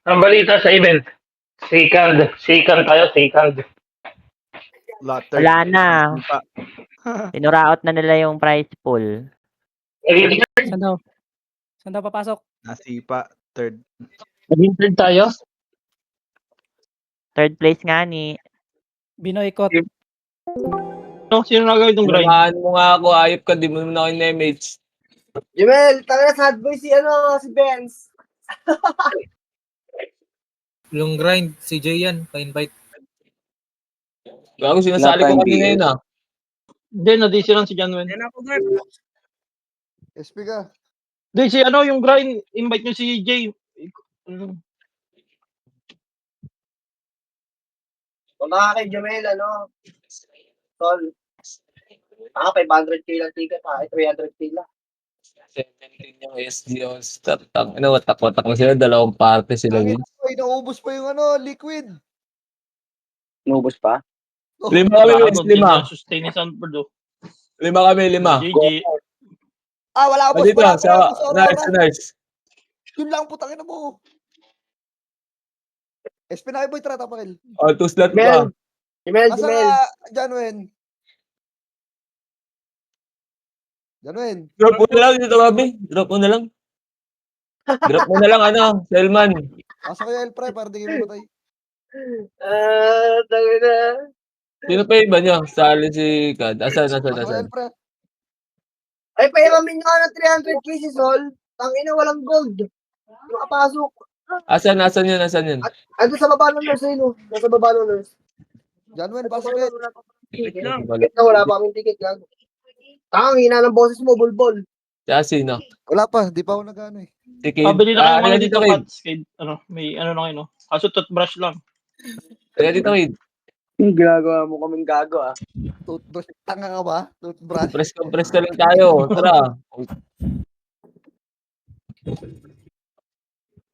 Ang balita sa event, second tayo, second. Wala na. Sipa. Tinuraot na nila yung prize pool. Saan daw? Saan daw papasok? Nasipa, third. Naging third tayo? Third place nga ni. Binoy Kot. Sino nagawin itong grind? Sinamaan mo nga ako, ayop ka, di mo naman ako in-image. Jumel, tanga na sad boy si Benz. Yung grind, si Jay yan, pa-invite. Gago, sinasali ko kanina yun ah. Hindi, na-DC lang si Janwen. Yan ako, Garp. SP ka. Hindi, si yung grind, invite nyo si Jay. Punta ka kay Jumel, Tol. 500k lang ticket, 300k lang. 17 yung SD All-Star. Watak-watak na sila, dalawang parte sila. Ay, naubos pa yung liquid. Nubos pa? Lima kami, Vince, lima. Sustain ni Sanford, oh. Lima kami, lima. GG. Wala ka, boss. Dito, Wala sa, ka, nice. Yun lang, putangin na mo. SP na kayo, boy, tara, tapakil. Oh, 2 slot pa. Jumel. Asa Janwen? Janwen. Drop mo na lang dito, Gabi. Drop mo na lang. Drop mo na lang, Selman. Asa kayo, Elpre, para di kayo mamatay. Tanga na. Sino pa iba niya? Sali si Kad. Asan? Asa kayo, Elpre? Ay, pahiramin nyo ng 300k si Sol. Tangina, walang gold. Nakapasok. Asan yun? Ando sa baba ng nurse, nasa baba ng nurse. Janwen, pasok kayo. Ticket na, wala pa kaming ticket, gago. Hina ng boses mo, bulbol. Siya, sino? Wala pa, di pa ako nag-ano eh. Si Kid. Pabili na kayo mga dito, dito, Kid. Pats. May na kayo, no? Kaso toothbrush lang. Kaya dito, Kid. Ginagawa mo kaming gago, Toothbrush. Tanga ka ba? Toothbrush. Compress ka lang tayo. Tara.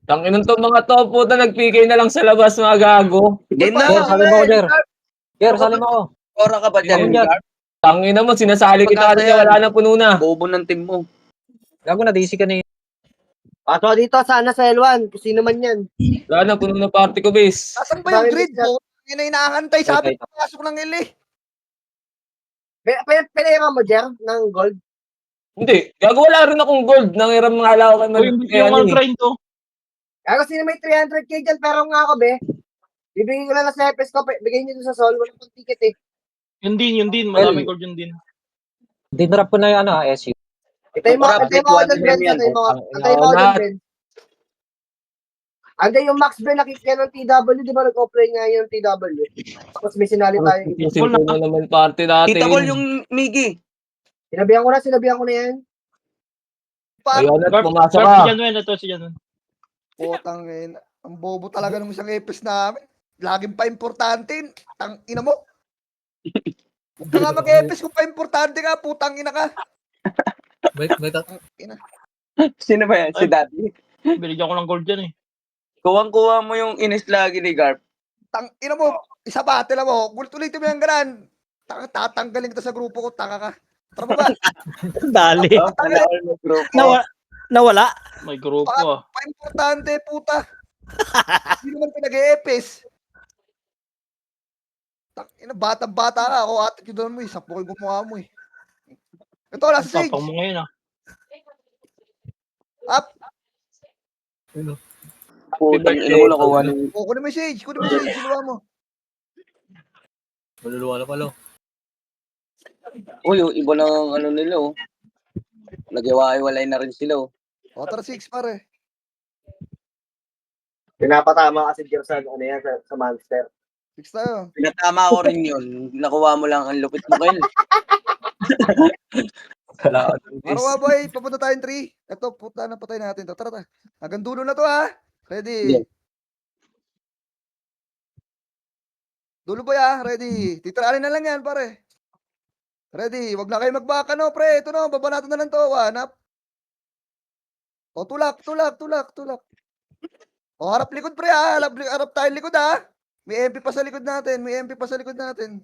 Tanginan to mga to, puta, nag-PK na lang sa labas, mga gago. Game na! Salim ako, Der. Der, salim ako. Ora ka ba dyan? Tangina mo, sinasali kita kasi wala na puno na. Bobo ng team mo. Gago na, DC ka na yun. Pato dito, sana sa L1. Kung sino man yan. Wala na, puno na party ko, base. Asan ba yung grid mo? Yun na inaantay, sabi ko pasok ng ili. Pinahira mo, Jer, ng gold. Hindi, gago, wala rin akong gold. Nangiram nga lang ako kay Yung mga grind, to. Kaya sino may 300k dyan, pero nga ako, be. Bibigyan ko lang na sa FS ko, bigay nyo sa Sol, wala pang ticket eh. Yun din. Maraming gold yun din. Dinrap ko na yung SU. Antay mo ako dyan, Ben. Antay mo ako dyan, Ben. Antay yung Max Ben, nakikita ng TW, di ba nag-offline nga yung TW? Tapos may sinali tayo. Simple na naman party natin. Kita ko yung Miggy. Sinabihan ko na yan. Ayun, at pumasok Guard ka. si Janwen, ito si Janwen. Putang ina. Ang bobo talaga ng isang epis namin. Laging pa importante. Tang ina mo. Huwag ka nga mag-epis kung pa importante ka. Putang ina ka. Wait. Sino ba yan? Si Daddy? Binigyan ko ng gold dyan, eh. Kuwang-kuha mo yung inis lagi ni Garp. Tang ina mo. Isa pa, tila mo. Ulit-ulitin mo yung ganan. Tatanggalin kita sa grupo ko. Tanga ka. Tara ba ba? Dali. Nawala. May grupo, ah. Pa-importante, puta. Hindi naman pinag-e-epis. Ina, bata-bata ka. Ako, ate ko doon mo eh. Sapukol gumawa mo eh. Ito, last stage. Tapang mo ngayon, ah. Up. Putang ina mo nakuha ng... O, kunin mo yung sage. Sinuha mo. Maluluwa na pala. Uy, iba ng nila, Nag-iwalay na rin sila, O, tara 6 pare. Pinapatama kasi Jer sa sa monster. 6 tayo. Pinatama ko rin yun. Nakuha mo lang ang lupit mo kayo. Marwa boy, papunta tayong 3. Ito, puta na patay natin to. Tara. Hanggang dulo na to ha. Ready? Yeah. Dulo boy ha, ready. Titraalin na lang yan pare. Ready, wag na kayo magbaka no pre. Ito no, baba natin na lang to. Hanap. O, tulak. O, harap likod pre ha. Harap tayo likod ha. May MP pa sa likod natin.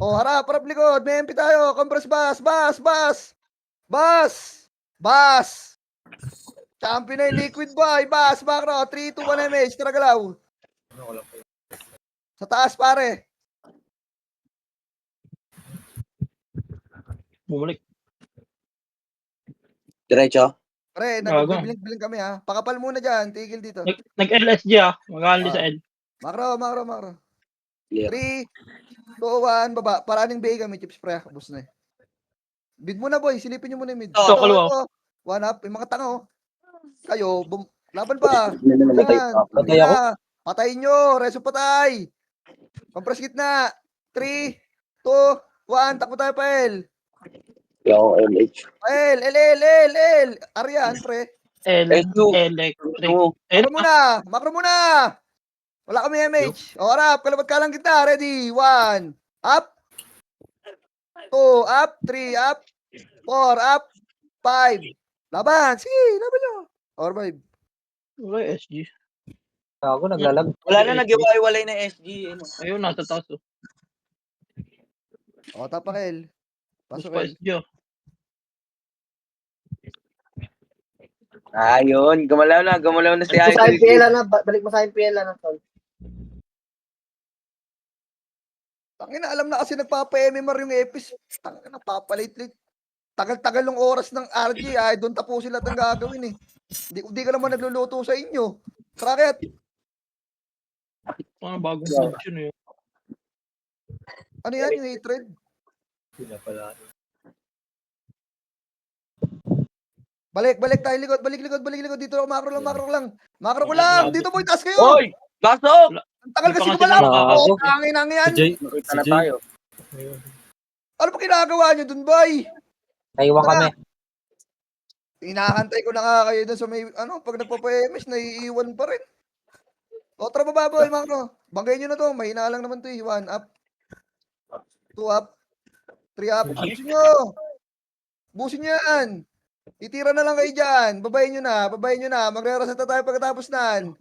O, harap likod. May MP tayo. Compress bus. Champion na yung liquid boy. Bas, macro. 3, 2, 1 MH. Tara galaw. Sa taas, pare. Bumalik. Diretso. Pre, Gago. nagbibiling kami ha. Pakapal muna dyan. Tigil dito. Nag-LSG Mag-aali sa L. Macro. Clear. 3, 2, 1, baba. Paraning bay kami, chips pre. Kabus na eh. Bid muna boy, silipin nyo muna yung mid. Ito, kalawa. One up, yung mga tanga oh. Kayo, laban pa. Namatay Yan. pa. Patay ako. Patayin nyo, reso patay. Kompres gitna. 3, 2, 1, takbo tayo pa L. Kaya ako LH. L. Arian, pre. SU. Electric. Macro muna. Wala kami MH. O, harap, kalabat ka lang kita. Ready? 1, up. 2, up. 3, up. 4, up. 5. Laban. Sige, laban nyo. Or 5. Wala SG. Ako naglalag. Wala na nag-iwalay na SG. Ano? Ayun, nasa taas. O, tapakel. Pasok Pasok pa L. SG. Ayun, gumalaw na si Balik mo sa Idol. MPL na, balik mo sa MPL na, tol. Tangina, alam na kasi nagpapa-MMR yung Epis. Tangina, papalit-lit. Tagal-tagal ng oras ng RG. Ay, doon tapusin lahat ng gagawin eh. Di ka naman nagluluto sa inyo. Bakit? Mga bagong function yun. Ano yan yung hatred? Balik tayo likod. Balik likod. Dito ako, macro lang. Macro ko lang. Dito boy, taas kayo. Oy! Pasok! Ang tagal kasi Hindi pa gumalaw. nga sila Oh, tangin ang yan. Nakita na tayo. Ano pa ginagawa nyo dun, boy? Naiwan kami. Inahantay ko na nga kayo dun sa may, pag nagpapa-MS, naiiwan pa rin. O, tara baba, boy, macro. Banggayin nyo na to. Mahina lang naman to eh. 1 up. 2 up. 3 up. Busin nyo yan. Itira na lang kayo dyan. Babayin nyo na. Magre-reseta tayo pagkatapos nan.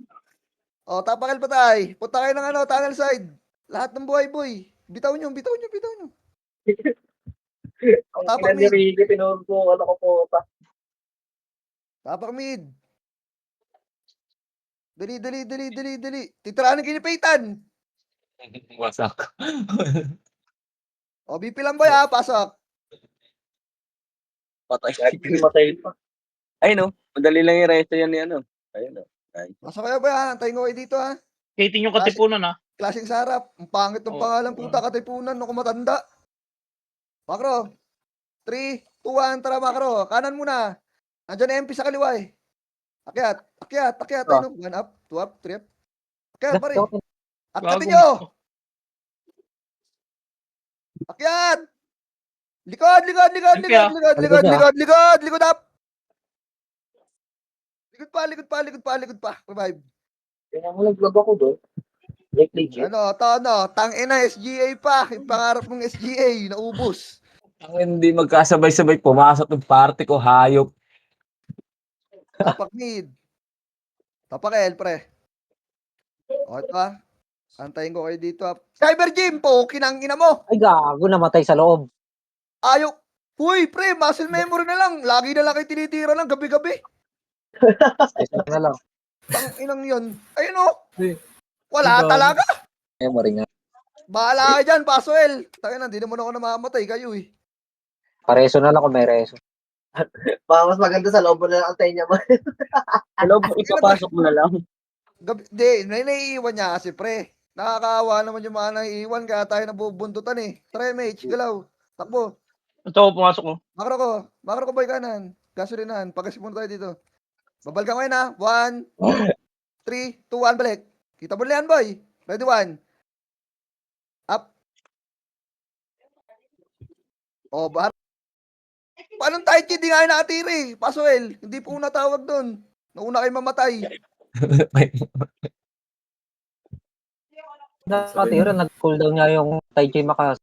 O, tapakal pa tayo. Punta kayo ng tunnel side. Lahat ng buhay, boy. Bitaw nyo. Tapak mid. Tapak mid. Dali. Titiraan ng kinipitan. Wasak. O, BP lang boy ha. Pasok. Patay. Ayun, madali lang yung resto yan ni ano. Ayun, Pasok kayo boy ha. Antayin ko kayo dito ha. Kating yung katipunan Klaseng sarap. Ang pangit ng pangalan puta katipunan. Ako matanda. Makro. 3, 2, 1. Tara makro. Kanan muna. Nandiyan MP sa kaliwa eh. Akyat. Ayun, 1 up, 2 up, 3 up. Akyat pare. Akyatin nyo. Akyat. Likod up. Likod pa. Revive. Kaya mo nag-vlog ako doon. Legit. Tangina SGA pa. Yung pangarap mong SGA, naubos. Ang hindi magkasabay-sabay pumasok ng party ko, hayop. Tapak mid. Tapak L, pre. O, ito ha. Antayin ko kayo dito ha. Cyber Gym po, kinangina mo. Ay, gago, namatay sa loob. Ayaw. Uy, pre, muscle memory na lang. Lagi na lang kayo tinitira lang gabi-gabi. Isa na lang. Tanginang yun. Ayun o. Wala talaga. Memory nga. Bahala ka dyan, Paswell. Tangina, hindi naman ako namamatay kayo eh. Pareso na lang kung may reso. Baka mas maganda sa loob mo na lang antayin niya mo. Hello, ipapasok mo na lang. Naiiwan niya kasi pre. Nakakaawa naman yung mga naiiwan kaya tayo nabubuntutan eh. Try mate, galaw. Takbo. Ito, pumasok ko. Makro ko boy kanan. Gasolinahan. Pagkasi muna tayo dito. Babal ka ngayon ha. 1, 3, 2, 1, balik. Kita mo na yan boy. Ready 1. Up. O, paano tayo hindi nga nakatiri? Paswell, hindi po natawag doon. Nauna kayo mamatay. Nakatira, nag-cooldown nga yung Tai Chi Makas.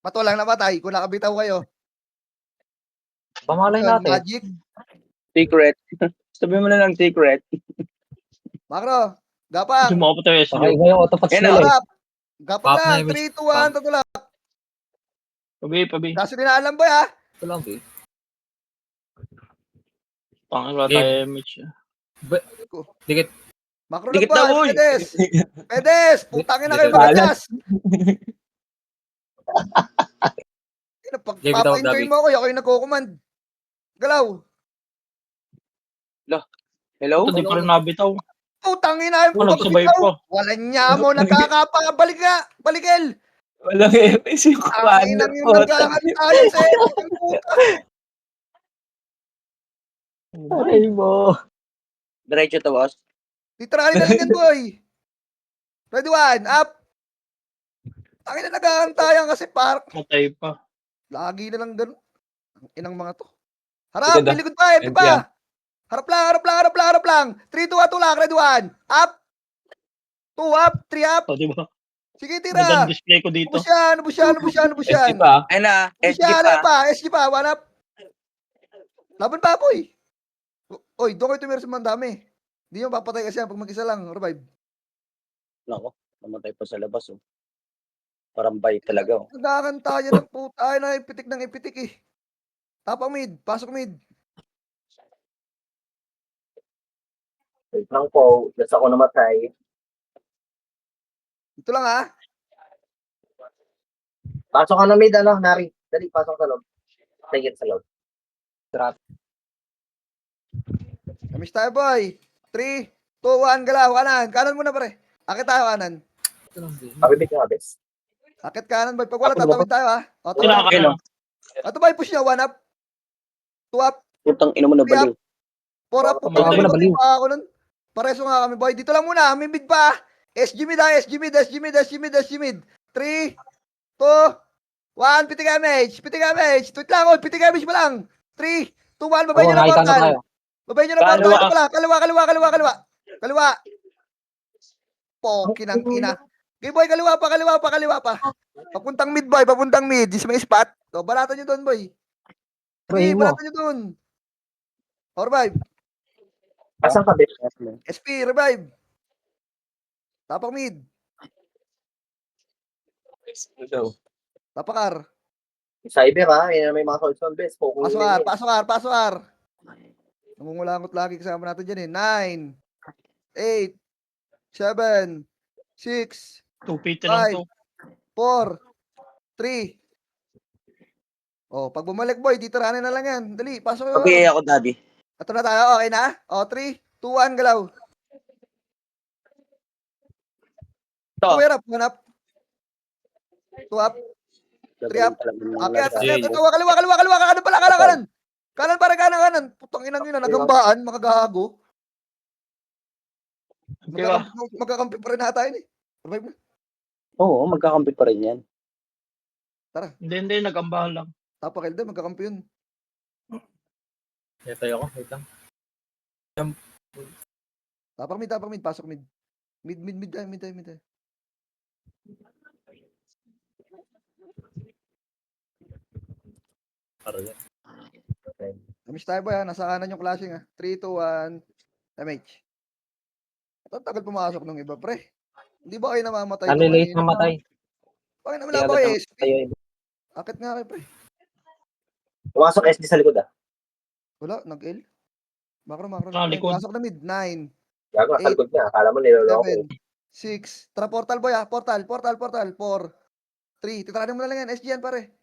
Ba't walang namatay? Kung nakabitaw kayo. Pamalay natin. Magic. Secret. Sabi mo na lang secret. Makro. Gapang. Gusto mo ako pa tayo SG. Okay, ngayon, autopats Yan, nila eh. Harap. Gapang Pop na lang. yung 3, 2, 1. Tatulak. Pabi. Kaso din alam ba ha? Ito lang, eh. Tangin wala Game. tayo MH. Dikit. Macro Dikit na na, po, uy! Pedes! Pedes! Putangin na kayo Dikit. magadyas! Game ito, Papa-enjoy Dabi. mo ako, ako yung nagko-command. Galaw! Hello? Ito, di pa rin nabitaw. Putangin na yung Nagsabay pagbitaw! pa. Walang niya mo, nagkakapa, balik nga! Balikil! Walang MS yung Tangin commander ang yung po. nagkakantayan sa iyo, ng puta! Ay mo. Diretso to, boss. Titrali na lang yan, boy! Ready one, up! Tangin na nagkakantayan kasi park. Matay pa. Lagi na lang ganun. Ang inang mga to. Harap, Likod ah. pilikod pa, MP MP pa! ah. Harap lang, harap lang, harap lang, harap lang! 3, 2, 1, tulak, ready one, up! 2 up, 3 up! O, di ba? Sige, Magandang tira! display ko dito. Ano ba yan? SG pa. Ayun na, SG Ano pa. pa? SG pa, one up! Laban pa, boy! Oy, doon kayo tumira sa mandami. Hindi nyo papatay kasi yan pag mag-isa lang, revive. Nako, namatay pa sa labas, oh. Parang bay talaga, oh. Nagkakantayan ng puta. Ay, na ipitik ng ipitik eh. Tapang mid, pasok mid. Wait lang po. Just ako namatay. Ito lang ha. Pasok ka na mid, ano, Nari. Dali, pasok sa loob. Take it sa loob. Kamis tayo, boy. 3, 2, 1, galaw. Kanan. Kanan muna, pare. Akit tayo, kanan. Pabibig ka, bes. Akit kanan, boy. Pag wala, tatawid tayo, ha. O, Sila tawid. ka na. Ito, boy. Push nyo. 1 up. 2 up. Putang ina mo na baliw. 4 up. Baka Putang ina nabaliw. mo pa ako nun. Pareso nga kami, boy. Dito lang muna. May mid pa. SG mid, ha. SG mid, SG mid, SG mid, SG mid. 3, 2, 1. Pitik damage. Pitik damage. Tweet lang, oh. Pitik damage pa lang. 3, 2, 1. Babay nyo na nakita na portal. tayo. Babay nyo na portal. Kaliwa. Ito pala. Kaliwa. Kaliwa. Poki ng ina. Okay, boy. Kaliwa pa. Papuntang mid, boy. Papuntang mid. Di sa may spot. So, balatan nyo doon, boy. Pray Sige, mo. balatan nyo doon. O, revive. Asan ka, bes? SP, revive. Tapak mid. Tapakar. Cyber, ha? Yan na may mga solson, bes. Focus Pasok R. Nangungulangot lagi kasama natin dyan eh. 9, 8, 7, 6, 2PT lang to. 4, 3. Oh, pag bumalik, boy, dito ranin na lang yan. Dali, pasok yun. Okay ako, daddy. Ito na tayo, okay na? O, 3, 2, 1, galaw. To. 2 up, 1 up. 2 up. Triap. Akyat, kaliwa. Kanan pare, kanan. Putang inang ina, nagambaan, mga gago. Okay ba? Magkakampi pa rin na tayo eh. Revive na. Oo, magkakampi pa rin yan. Hindi, nag-ambahan lang. Tapak Elda, magkakampi yun. Tayo ako. Wait lang. Tapak mid, pasok mid. Mid tayo. Kamis tayo ba yan? Nasa kanan yung clashing ha. 3, 2, 1. Damage. Ito tagal pumasok ng iba pre. Hindi ba kayo namamatay? Ano late namatay? Bakit naman lang ba kayo SP? Tayo. Akit nga kayo pre. Pumasok SD sa likod, ah. Wala, nag-L. Macro. Ah, likod. Pasok na mid. 9, Gago, sa 8, likod niya. Akala mo niloloko. 7, 6. Tara portal boy ha. Portal. 4, 3. Titranin mo na lang yan. SG yan pare.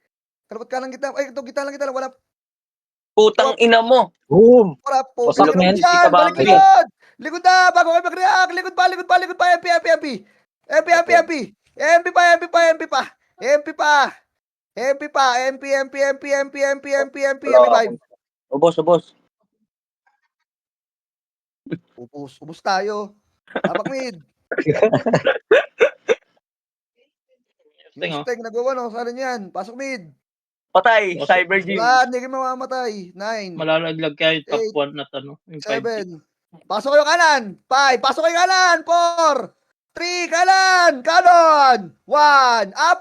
Kalapot ka lang kita. Ay, ito kita lang. Wala. Putang ina mo. Boom! Wala po. Wasak na yan. Yan. Balik Sige. likod. Likod na. Bago kayo mag-react. Likod pa. MP. Revive. Ubos. Ubus tayo. Tapak mid. Tingnan. Sting, nagawa no. Saan yan? Pasok mid. Patay, Cyber Gym. Wala, hindi kayo mamamatay. 9, Malalaglag kayo yung top 8, 1 na tanong. Yung 5. 7. Pasok kayo kanan. 5. Pasok kayo kanan. 4, 3, kanan. Kanon. 1. Up.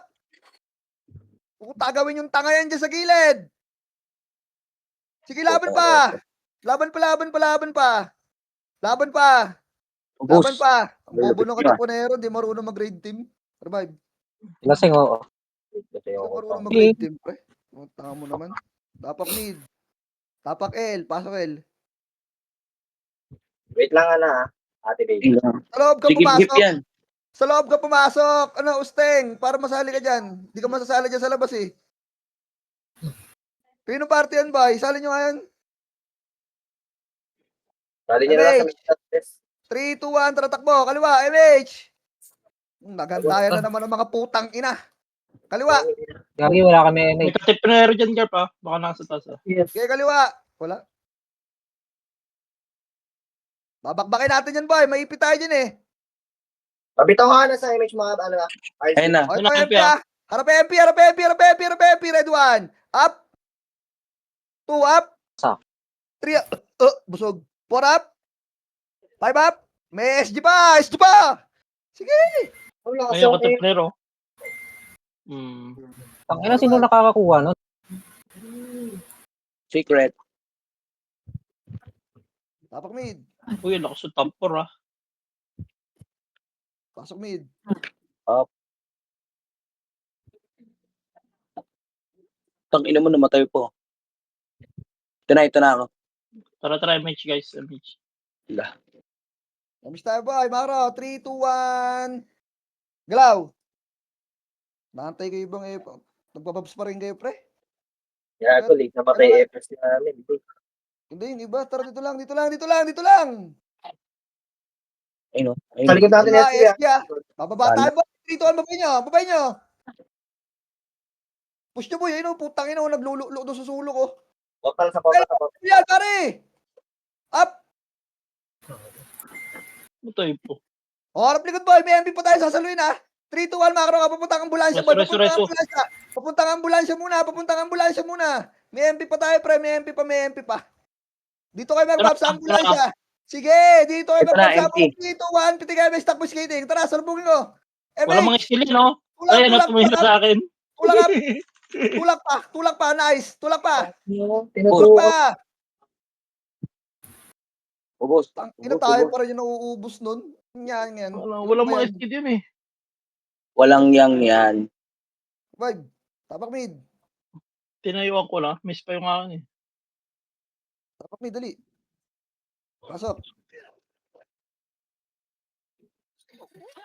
Puta, gawin yung tanga yan dyan sa gilid. Sige, laban pa. Ubos. Ang bobo ng kataponero, di marunong mag-grade team. Revive. Lasing, oo. Kasi Di yung marunong mag-grade team, pre. Tanga mo naman. Tapak mid. Tapak L. Pasok L. Wait lang na, ate baby. Sa loob ka Sige, pumasok. yan. Sa loob ka pumasok. Ano, Usteng? Para masali ka dyan. Hindi ka masasali dyan sa labas eh. Pino party yan ba? Isali nyo ngayon. Sali niyo na lang MH. sa test. 3, 2, 1, tara takbo. Kaliwa, MH. Nagandayan na naman ang mga putang ina. Kaliwa. Gagi, wala kami May NH. katipinero dyan, Garp, ah. Baka nasa taas, ah. Okay, kaliwa. Wala. Babakbakin natin yan, boy. Maipit tayo dyan eh. Pabitaw nga na sa image mga ano na. Ayun na. O, ito, Wala, MP, MP, ah. Harap MP, harap MP, harap MP, harap MP. Red 1. Up. 2 up. Sa. 3 up. Busog. 4 up. 5 up. May SG pa. SG pa. Sige. Wala May katipinero. Ang ina, sino nakakakuha nun? Secret. Tapak mid. Uy, lakas sa top 4, ah. Pasok mid. Tang ina mo, namatay po. Ito na ako. Tara, MH, guys. MH. Kamis tayo, boy. Maro. 3, 2, 1. Galaw. Naantay kayo ibang nagpapabs pa rin kayo, pre? Yeah, ko late namatay FS namin. Hindi, yung iba. Tara, dito lang, dito lang, dito lang, dito lang. Ayun o. Sa likod natin Wala, SC, ah. SG, ah. Bababa tayo, boy. 3, 2, 1. Babay nyo. Babay nyo. Push nyo, boy. Ayun, putang ina, naglululo doon sa sulok, oh. Portal sa portal sa portal. Yan, pare. Up. Matay po. O, harap likod, boy. May MP pa tayo sasaluin, ah. 3, 2, 1, makro ka. Papuntang ambulansya, boy. Reso. Papuntang ambulansya muna. Papuntang ambulansya muna. May MP pa tayo, pre. May MP pa. Dito kayo mag-pop sa ambulansya. Sige, dito kayo Ito mag-pop na, sa MP. ambulansya. 3, 2, 1. Piti kayo may stock skating. Tara, salubungin ko. Wala mga skillin, no? Tulak, Ay, natumira sa akin. tulak, tulak pa. Nice. Tulak pa. Tulak Tinuturo. pa. Ubos. Ina tayo pa rin yung nauubos nun. Yan. Wala mga skill yun, eh. Walang yan. 5. Tapak mid. Tinayuan ko lang. Miss pa yung akin, eh. Tapak mid, dali. Pasok.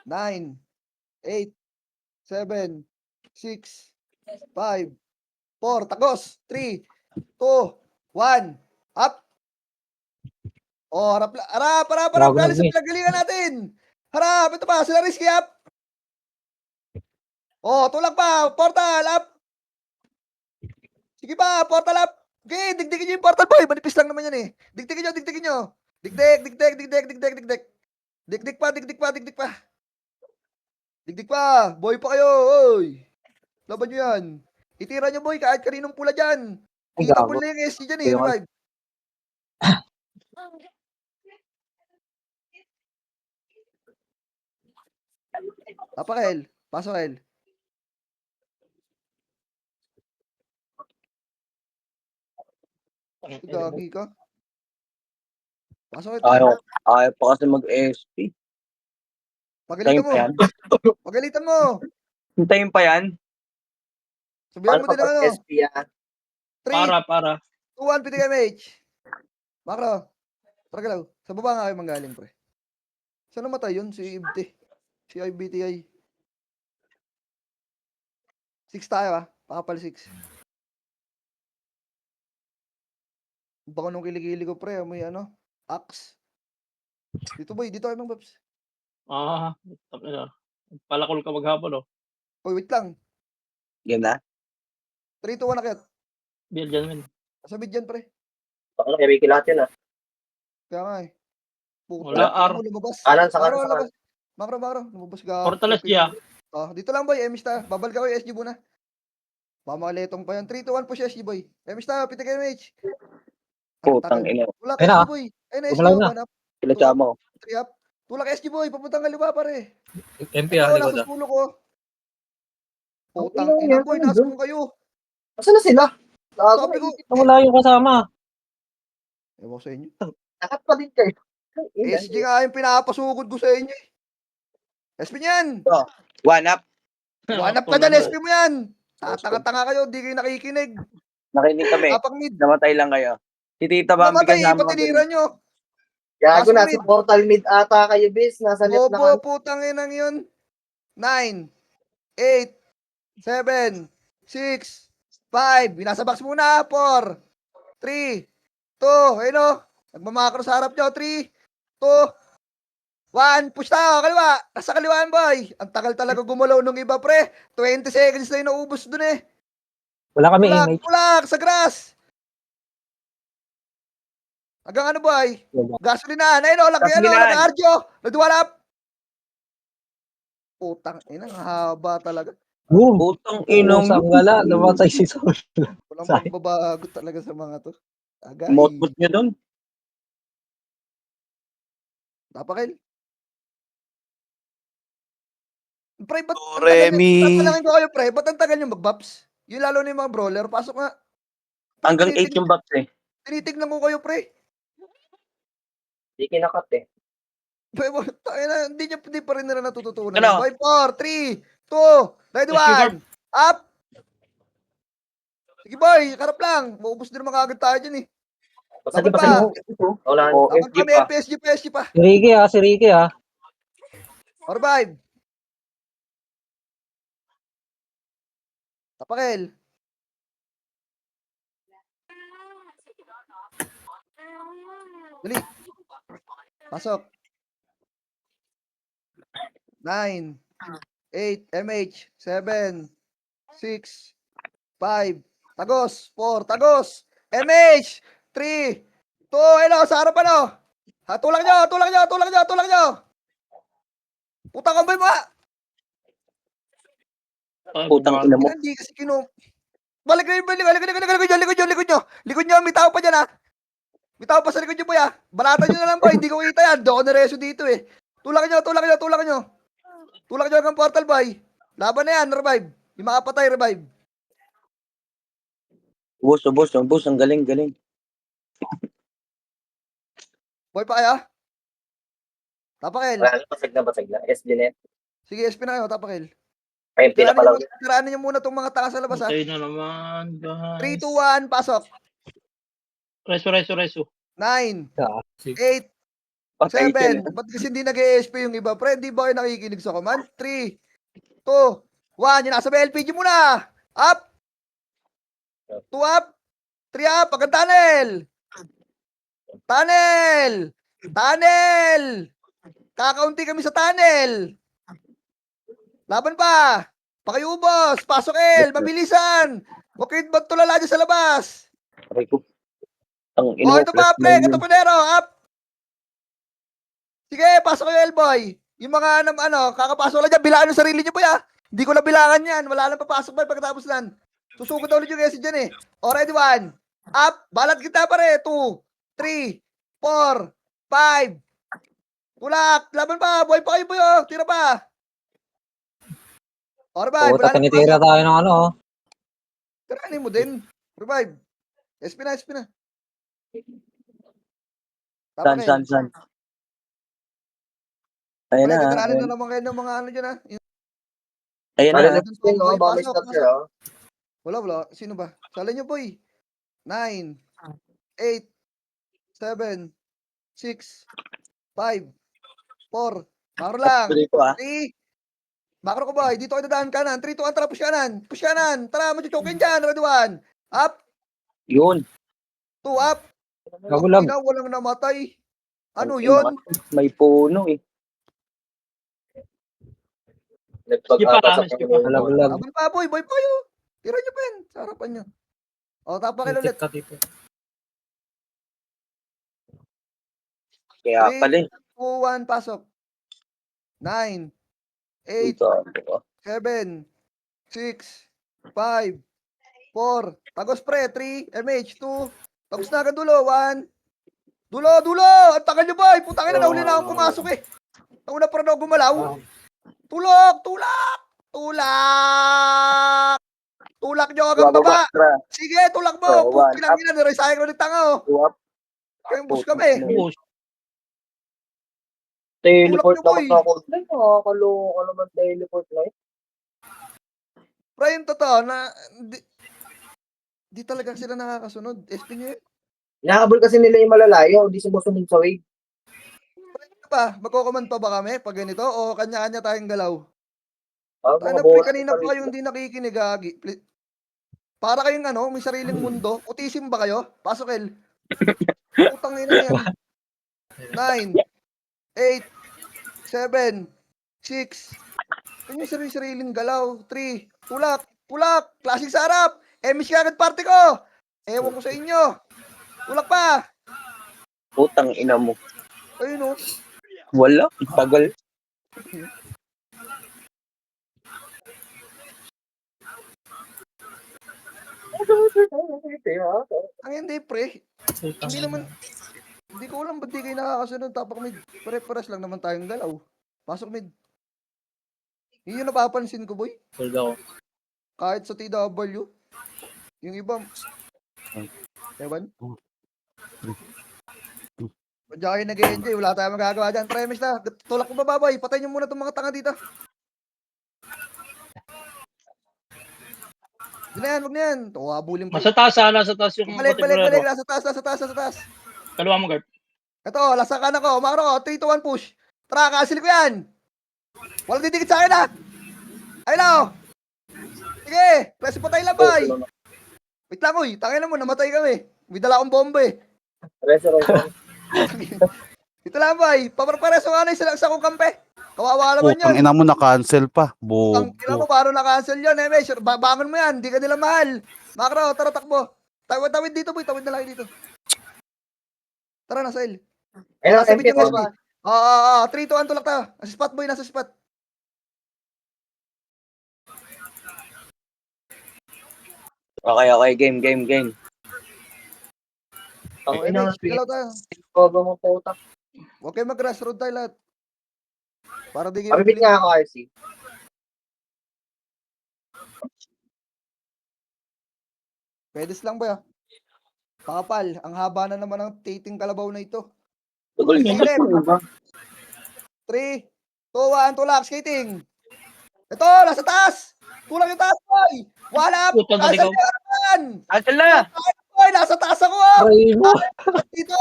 9, 8, 7, 6, 5, 4, takos. 3, 2, 1, up. Oh, harap. Grabe Galing sa na, pinagalingan natin. Harap, ito pa, sila risky up. Oh, tulak pa, portal up. Sige pa, portal up. Okay, digdigin nyo yung portal, boy. Manipis lang naman yan eh. Digdigin nyo. Digdig. Digdig pa. Digdig pa. Boy pa kayo, oy. Laban nyo yan. Itira nyo, boy, kahit kaninong pula dyan. Ay, Kita gago. pula yung SG dyan eh. Ayoko. Revive. Papakel. Pasok, El. Gagi ka. Pasok ito. Ayaw pa kasi mag-SP. Pagalitan Hintayin mo. pa yan. Pagalitan mo. Hintayin pa yan. Sabihan Paano mo din ang ano. kapag SP, ah? 3, Para. 2, 1, pitik MH. Makro. Tara galaw. Sa baba nga kayo manggaling, pre. Saan namatay yun? Si Ibte. Si IBTI. 6 tayo, ah. Pakapal 6. Baka nung kilikili ko, pre. May ano? Axe. Dito, boy. Dito kayo mang babs. Palakol ka maghapon, oh. Oy, wait lang. Game na? 3, 2, 1, akyat. Bill dyan, men. Sa mid dyan, pre. Baka lang, Ricky lahat yun, ah. Kaya nga eh. Puta, Wala, ano R. mo, lumabas. Kanan, sa Makro, kanan, sa lumabas. Makro. Lumabas ka. Portal SG, ah. Oh, dito lang, boy. Emis tayo. Babal ka, boy. SG muna. Baka makaletong pa yan. 3, 2, 1 push SG, boy. Emis tayo. Pitik MH. Putang ina. Tulak Ayun na. SG, boy. Ayun na, SG. Gumalaw na. 1 up, Sila tsama ko. 3 up. Tulak SG, boy. Papuntang kaliwa, pare. MP Ito, nasa sulok ko. Putang ina, boy. Nasa mo kayo. Asan na sila? Sabi ko, Wala yung kasama. ewan ko sa inyo. Nakat pa din kayo. SG nga yung pinapasugod ko sa inyo. eh. SP niyan. One up. Wanap ka dyan, SP mo yan. Tatanga-tanga kayo, di kayo nakikinig. Nakinig kami. Tapak mid. Namatay lang kayo. Si Tita Bambi Namatay, kasama ko. ipatinira nyo. Gago, Pasok nasa mid. portal mid ata kayo, bis. Nasa left na Bobo, putang inang yun. 9, 8, 7, 6, 5. Binasa box muna. 4, 3, 2. Ayun o. Nagmamakro sa harap nyo. 3, 2, 1. Push tayo. Kaliwa. Nasa kaliwaan, boy. Ang tagal talaga gumalaw nung iba, pre. 20 seconds na yung naubos dun eh. Wala kami Tulak, image. tulak. Sa grass. Hanggang ano, boy? Gasolinahan. Ayun o. Laki ano. Gasolinahan. Laki Arjo. Nagduwalap. Putang ina. Ang haba talaga. Boom! Putang inong Usang gala, namatay si Sol. Walang Sayang. magbabago talaga sa mga to. Agay. motbot nyo doon. Tapakil. Pre, ba't ang tagal Remy. nyo? Tatanungin ko kayo, pre. Ba't ang tagal nyo mag-buffs? Yung lalo na yung mga brawler. Pasok nga. Hanggang 8 yung box eh. Tinitignan ko kayo, pre. Hindi kinakat eh. Pre, tayo na. Hindi pa rin nila natututunan. Ano? Boy, 4, 3, 2, ready, 1. Up! Sige, boy. Karap lang. Maubos din naman kagad tayo dyan eh. Basta di Dapat pa ba? Wala. Dapat FG pa. pa. May PSG pa. Si Ricky ah. Or 5. Tapakil. Dali. Pasok. 9, 8, MH, 7, 6, 5, tagos, 4, tagos, MH, 3, 2, hello, sa harap ano? Ha, tulak nyo. Putang kambay mo ha. Putang ina mo. Hindi kasi Balik nyo, may tao pa dyan ha. May tao pa sa likod nyo po ya. Balatan nyo na lang boy, hindi ko kita yan. Doon na reso dito eh. Tulak nyo. Tulak nyo hanggang portal boy. Laban na yan, revive. Yung makapatay, revive. Ubus. Ang galing. Boy pa kaya? Tapakil. Wala na, basag na. SD net. Sige, SP na kayo, tapakil. Ay, pinapalaw. Tiraan nyo muna itong mga tanga sa labas ha. Tayo na naman, 3, guys. 2, 1, pasok. Reso. 9, Ah, 8, Patay 7. dyan. Ba't kasi hindi nag-ESP yung iba? Pre, di ba kayo nakikinig sa command? 3, 2, 1. Yung nasa LPG muna. Up. 2 up. 3 up. Hanggang tunnel. Kakaunti kami sa tunnel. Laban pa. Pakiubos. Pasok El. Mabilisan. Huwag kayong magtulala dyan sa labas. Aray ko. Ang Oh, ito pa, pre. Ito pa. panero. Up. Sige, pasok kayo, Elboy. Yung mga, kakapasok lang dyan. Bilangan yung sarili nyo po, ya. Hindi ko na bilangan yan. Wala lang papasok ba pagkatapos lang. Susugod na ulit yung SC dyan eh. Already, 1. Up. Balat kita pare. 2, 3, 4, 5. Tulak. Laban pa. Boy pa kayo, boy. Oh. Tira pa. Alright, puta, tinitira tayo ng ano. Tiranin mo din. Revive. SP na. San. Ayan na. Tiranin na naman kayo ng mga ano dyan ha. Ayan Wala na. na spin, no? Baka may stop siya, oh. Wala. Sino ba? Sala nyo, boy. 9, 8, 7, 6, 5, 4. Makro lang. Tuloy ko 3. Makro ko, boy. Dito kayo dadaan kanan. 3, 2, 1. Tara, push kanan. Tara, machuchokin dyan. Ready, 1. Up. Yun. 2, up. Kagulag. Walang namatay. Ano Ang yun? May puno eh. Nagpag-ata sa Skip Panginoon. Kagulag. Laban pa, boy. Boy pa yun. Tira nyo pa yan. Sa harapan nyo. O, tapakil ulit. Kaya pala eh. 2, 1, pasok. 9, 8, Ito. 7, 6, 5, 4. Tagos pre, 3, MH, 2. Tagos na agad dulo, 1. Dulo! Ang tagal nyo boy! Putangin na, nahuli na akong pumasok eh. Nauna pa rin ako gumalaw. Tulak! Tulak nyo hanggang baba. Sige, tulak mo. Pukinang ina, niresayang ulit tanga oh. Kayong bus kami. Teleport Tulak nyo, boy. naman ako. Ay, nakakaloka naman teleport na yun. Pero yung totoo na di talaga sila nakakasunod. SP nyo yun. Inahabol kasi nila yung malalayo, hindi sumusunod sa wave. pa? Magko-command pa ba kami pag ganito? O kanya-kanya tayong galaw? Ah, Tayo mga na pre, boss, kanina pa kayong hindi nakikinig, gagi. Para kayong may sariling mundo. Utisim ba kayo? Pasok, El. Putang ina yan. 9, 8, 7, 6. Yan yung sariling galaw. 3, tulak, klaseng sarap. Miss ka agad party ko. Ewan ko sa inyo. Tulak pa. Putang ina mo. Ayun o. Wala, tagal. Ang hindi pre. Hindi naman. Hindi ko alam ba't di kayo nakakasunod. Tapak mid. Pare-pares lang naman tayong galaw. Pasok mid. Yun yung napapansin ko, boy. Hold ako. Kahit sa TW. Yung iba. Ewan. Diyan kayo nag-enjoy. Wala tayong magagawa dyan. Premise na. Tulak ko ba, boy? Patayin nyo muna itong mga tanga dito. Huwag na yan, huwag na yan. Tuwabulin pa. Nasa taas nasa taas yung Balik. Botebrero. Nasa taas. Kaliwa mo, Gert. Ito, lasa ka na ko. Makro, 3, 2, 1, push. Tara, kasil ko yan. Walang didikit sa akin, ha. Ayun na, oh. Sige, klase patay lang, boy. Wait lang, uy. Tangin na mo, namatay kami. May dala akong bomba, eh. Ito lang, boy. Paparpareso nga na yung sa kong kampe. Kawawa naman Putang yun. ina mo na-cancel pa. Ang ina mo, Bobo. paano na-cancel yun, eh, Mesh? Bangon mo yan. Di ka nila mahal. Makro, tara, takbo. Tawid dito, boy. Tawid na lang dito. Tara na, Sail. Ayun, Nasa MP bit yung pa SB. ba? 3, 2, 1, tulak tayo. Nasa spot, boy. Nasa spot. Okay, game. Okay, Mesh. Galaw tayo. Bobo mo puta. Huwag kayo mag-rush road tayo lahat. Para di kayo Pabibit mabiling- nga ako, RC. Pwede lang ba ya? Kapal, ang haba na naman ng titing kalabaw na ito. Tagal Sige, niya. left. 3, 2, 1, tulak, skating. Ito, nasa taas. Tulak yung taas, boy. Wala. Putang Nasa ikaw. harapan. Cancel na! Boy, nasa taas ako, oh. Aray mo. Dito.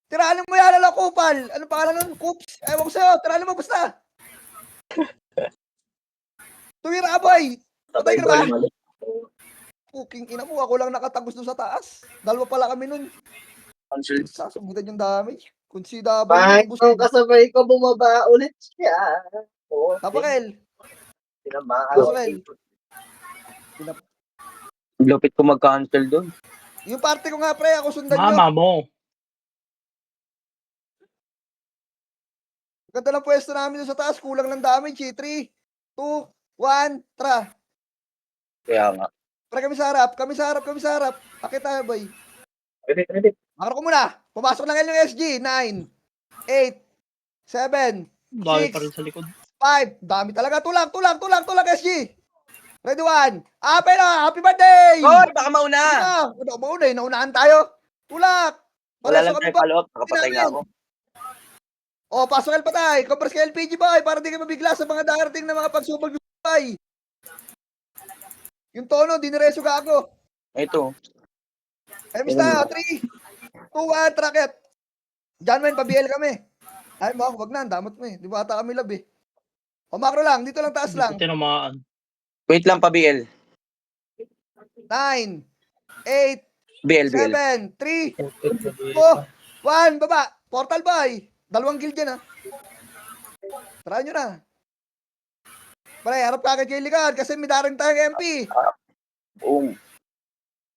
Tiranin mo yan, alam, kupal. Anong pangalan nun? Coops. Ewan ko sa'yo. Tiranin mo, basta. Tuwira, boy. Patay ka na ba? Puking ina mo, ako lang nakatagos doon sa taas. Dalawa pala kami nun. Cancel. Sasabutan yung damage. Considerable Kahit yung nung kasabay ko bumaba ulit siya. Oo, Tapakel. tinamaan. Tapakel. Lupit ko mag-cancel doon. Yung party ko nga, pre, ako sundan nyo. Mama mo. Ganda ng pwesto namin doon sa taas. Kulang ng damage, eh. 3, 2, 1, tra. Kaya nga. Pre, kami sa harap. Akit tayo, boy. Repeat. Makaro ko muna. Pumasok lang yung SG. 9, 8, 7, Dahil pa rin sa likod. 5. Dami talaga. Tulak, SG. Ready, 1. Happy birthday! Hoy, baka mauna! Ano ba una? Naunahan tayo. Tulak. Wala Pareso lang kami tayo ba? follow-up. Nakapatay nga ako. O, pasok el patay. Compres ka LPG, boy. Para di ka mabigla sa mga darating na mga pagsubag ng boy. Yung tono, dinireso ka ako. Ito. Ay, basta. 3, 2, 1, tracket. Diyan men, pa-BL kami. Ay, mo, wag na. Damot mo, eh. Di ba ata kami lab, eh. O, macro lang. Dito lang, taas lang. Hindi ko tinamaan. Wait lang pa, BL. 9, 8, BL. 7, 3, 2, 1, baba. Portal, boy. 2 guild dyan, ha. Try nyo na. Pre, harap ka kay Ligan kasi may daring tayong MP. Boom.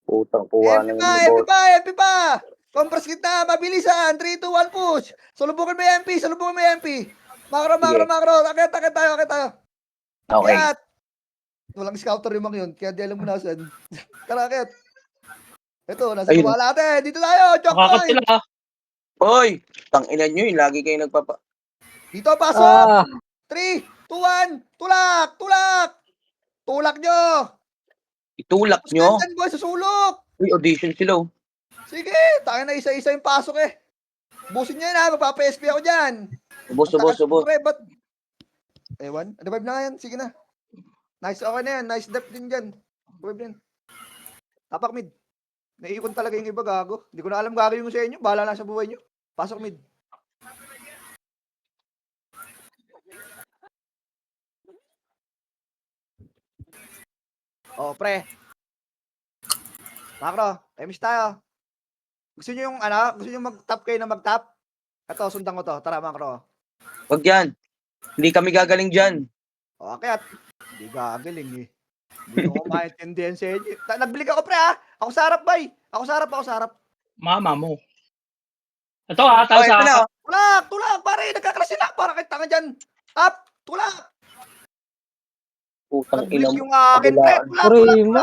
Putang puwa MP ng pa. Compress kita, mabilisan. 3, 2, 1, push. Salubungan mo yung MP. Makro. Akit tayo. Okay. Kaya, walang scouter yung mga yun, kaya di alam mo nasan. Tara, akit. Ito, nasa Ayun. kuwala natin. Dito tayo, choke Nakakat point. sila. Hoy! Tanginan nyo yun. Lagi kayo nagpapa... Dito, pasok. Ah, 3, 2, 1, tulak. Tulak nyo. Itulak nyo. Stand boy, susulok. Uy, audition sila oh. Sige, tayo na isa-isa yung pasok, eh. Busin nyo yun, ha. Magpapa-SP ako dyan. Subos. Pre, ba't? Ewan. Revive na nga yan. Sige na. Nice, okay na yan. Nice depth din dyan. Revive din. Tapak mid. Naiikon talaga yung iba, gago. Hindi ko na alam gagawin ko sa inyo. Bahala na sa buhay nyo. Pasok mid. Oh, pre. Macro, times tayo. Gusto niyo yung gusto niyo mag-top kayo na mag-top? Ito, sundan ko to. Tara, Macro. Wag yan. Hindi kami gagaling dyan. O, akyat. Hindi gagaling eh. Hindi ko maintindihan sa inyo. Nagbilig ako, pre, ha? Ako sa harap, bay. Ako sa harap. Mama mo. Ito ha, Oh, ito na. Tulak, pare. Nagkaklase na. Para kayo tanga dyan. Up, tulak. Putang ina Nag-blink mo. yung akin, pre. Tulak. Prima.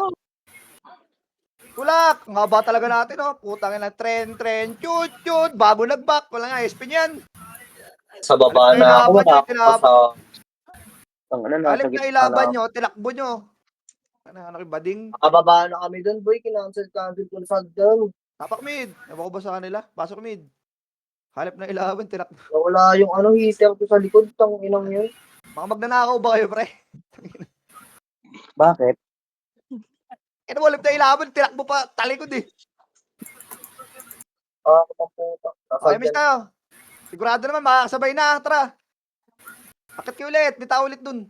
Tulak. Ang haba talaga natin, oh. Putang ina. Tren. Chut. Bago nag-back. Wala nga, SP niyan. Sa baba Galit na ako. ilaban nyo, Sa... Ang ano, nasa Galit na gitna ilaban na. nyo, tilakbo nyo. Ano kayo, bading? Nakababa na kami doon, boy. Kinancel ko sa doon. Tapak mid. Ewan ko ba sa kanila? Pasok mid. Halip na ilaban, tilakbo. Wala yung heater ko sa likod. Tang inang yun. Baka magnanakaw ba kayo, pre? Bakit? Halip na ilaban, tilakbo pa. Talikod eh. Kapang puta. Okay, miss tayo. Sigurado naman, makakasabay na. Tara. Akit kayo ulit. Bita ulit dun.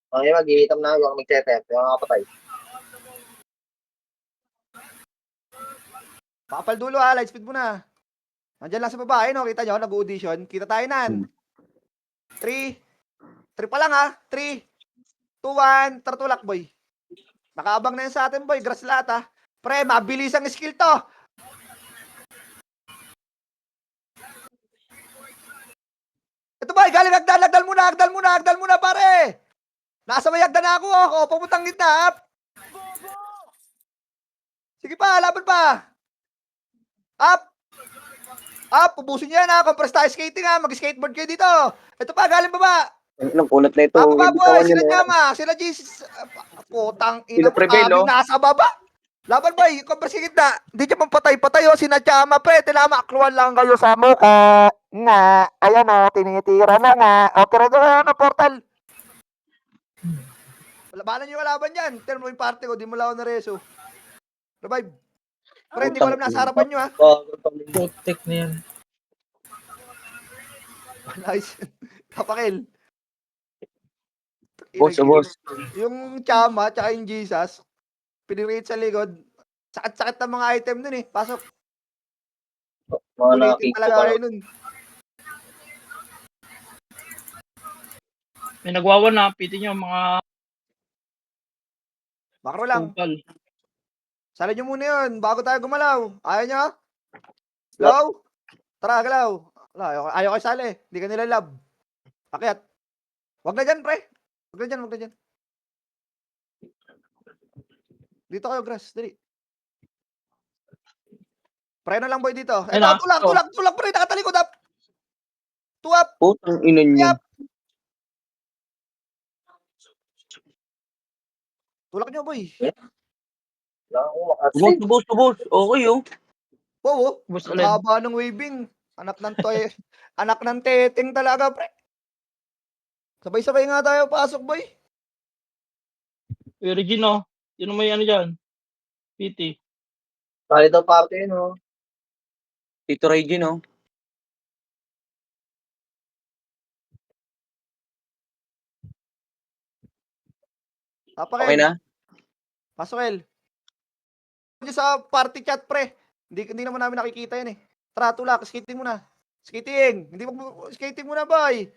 Okay, mag-iitam na. Huwag mag-tetep. Yung mga patay. Pakapal dulo ha. Light speed muna. Nandyan lang sa babae, no? Kita nyo, nag-audition. Kita tayo nan. 3. 3 pa lang ha. 3, 2, 1. Tartulak, boy. Nakaabang na yan sa atin, boy. Grass lahat ha. Pre, mabilis ang skill to. Ito boy, galing agdal muna, pare. Nasa may agdan na ako, pumutang gitna. Sige pa, laban pa. Up, pubusin niya na, compress tayo skating ha, mag-skateboard kayo dito. Ito pa, galing baba. Ang kulat na ito. Pababa boy, sila Hindi ko Jama, sila Jesus. Putang ina, Sila Prevel, aming oh. nasa baba. Laban boy, compress sa gitna. Hindi niya pang patay, oh, sina Jama, pre, tinama, akluan lang kayo sa mukha. Nga, ayan o, tinitira na nga. O, tira doon na portal. Labanan nyo yung kalaban yan. Tira mo yung party ko, di mo lang ako na-reso. Revive. Pre, hindi ko alam nasa harapan nyo ha. Putik na yan. Nice. Kapakil. Boss. Yung Chama, tsaka yung Jesus, pinirate sa likod. Sakit-sakit ng mga item dun eh. Pasok. Mga Ulitin nakikita talaga ko. kayo nun. May nagwawan na. Piti nyo mga Makro lang. kupal. Sala nyo muna yun, bago tayo gumalaw. Ayaw nyo? Galaw? Tara, galaw. Ayaw kayo sali. Hindi ka nila love. Akyat. Wag na dyan, pre. Wag na dyan. Dito kayo, grass. Dali. Pre na lang boy dito. Ayun Ito, na. tulak, pre. Nakatalikod up. Tuwap. Putang ina niyo. Yap. Tulak nyo, boy. Tubos. Okay, oh. Oo. Bus Ang ulit. haba ng waving. Anak ng toy. Anak ng teteng talaga, pre. Sabay-sabay nga tayo pasok, boy. Regino. Yun may ano dyan. Piti. Kali daw party yun, oh. Tito Reggie, no? Papakel. Okay na? Pasok, El. Sa party chat, pre. Hindi naman namin nakikita yan eh. Tara, tulak. Skating muna. Skating. Skating muna, boy.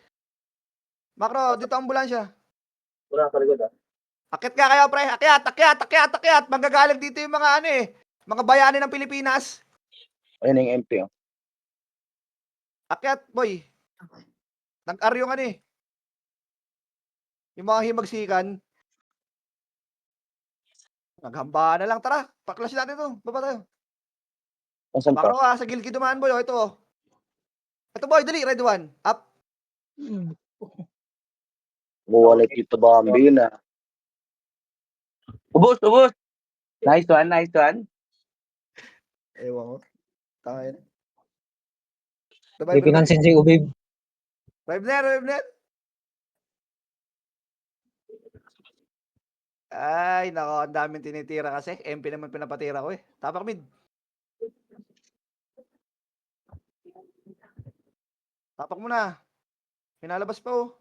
Makro, dito ambulansya. Wala ka likod, ah. Akit ka kayo, pre. Akyat. Manggagaling dito yung mga mga bayani ng Pilipinas. Ayun na yung MP, oh. Akyat, boy. Nag-ar yung yung mga himagsikan. Naghamba na lang. Tara, paklash natin ito. Baba tayo. Nasaan pa? Makro sa gilgid dumaan, boy. O, ito, oh. Ito, boy. Dali, red one. Up. Buwalit dito Bambi yun, ah. Ubus. Nice one. Ewan ko. Tayo na. Hindi pinansin si Ubib. Rev na. Ay, nako, ang daming tinitira kasi. MP naman pinapatira ko eh. Tapak mid. Tapak mo na. Pinalabas pa oh.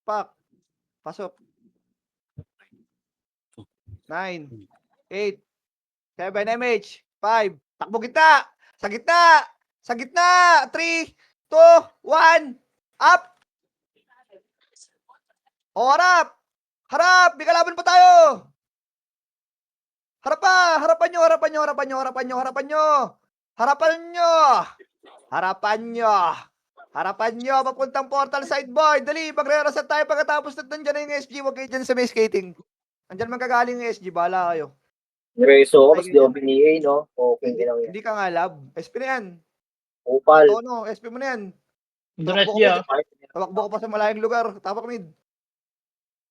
Pak. Pasok. 9, 8, 7, MH, 5. Takbo kita. Sa gitna. Sa gitna. 3, 2, 1. Up. O, harap. Harap. May kalaban pa tayo. Harap pa. Harapan nyo, harapan nyo, harapan nyo, harapan nyo, harapan nyo. Harapan nyo. Harapan nyo. Harapan nyo. Papuntang portal side, boy. Dali. Magre-reset tayo pagkatapos na nandyan na yung SG. Huwag kayo dyan sa may skating. Andyan man kagaling yung SG. Bahala kayo. Reso ko, Ay, mas di ako binigay, no? Okay, Hindi, ginawa yan. hindi ka nga lab. SP na yan. Opal. Oo, no. SP mo na yan. Doon Tumakbo SG ko, ah. Tawakbo ko pa sa malayong lugar. Tapak mid.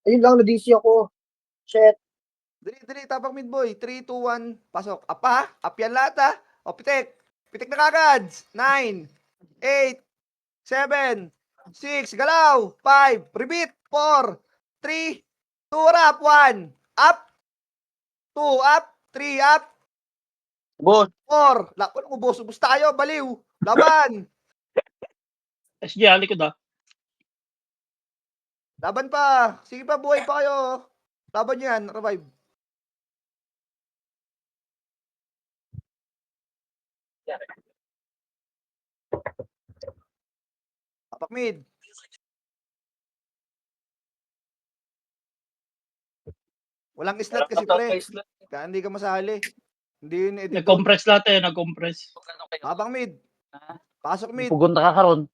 Ayun lang, na-DC ako. Shit. Dali, dali. Tapak mid, boy. 3, 2, 1. Pasok. Up ha? Up yan lahat ha? O, pitik. Pitik na kagad. 9, 8, 7, 6. Galaw. 5. Repeat. 4, 3, 2, up. 1. Up. 2, up. 3, up. Boss, 4. Lakon, ubos tayo. Baliw. Laban. SG ah, likod ah. Laban pa. Sige pa, buhay pa kayo. Laban nyo yan. Revive. Tapak mid. Walang slot kasi pre. Kaya hindi ka masali. Hindi yun edit. Nag-compress lahat eh, nag-compress. Tapak mid. Pasok mid. Pugunta ka karon.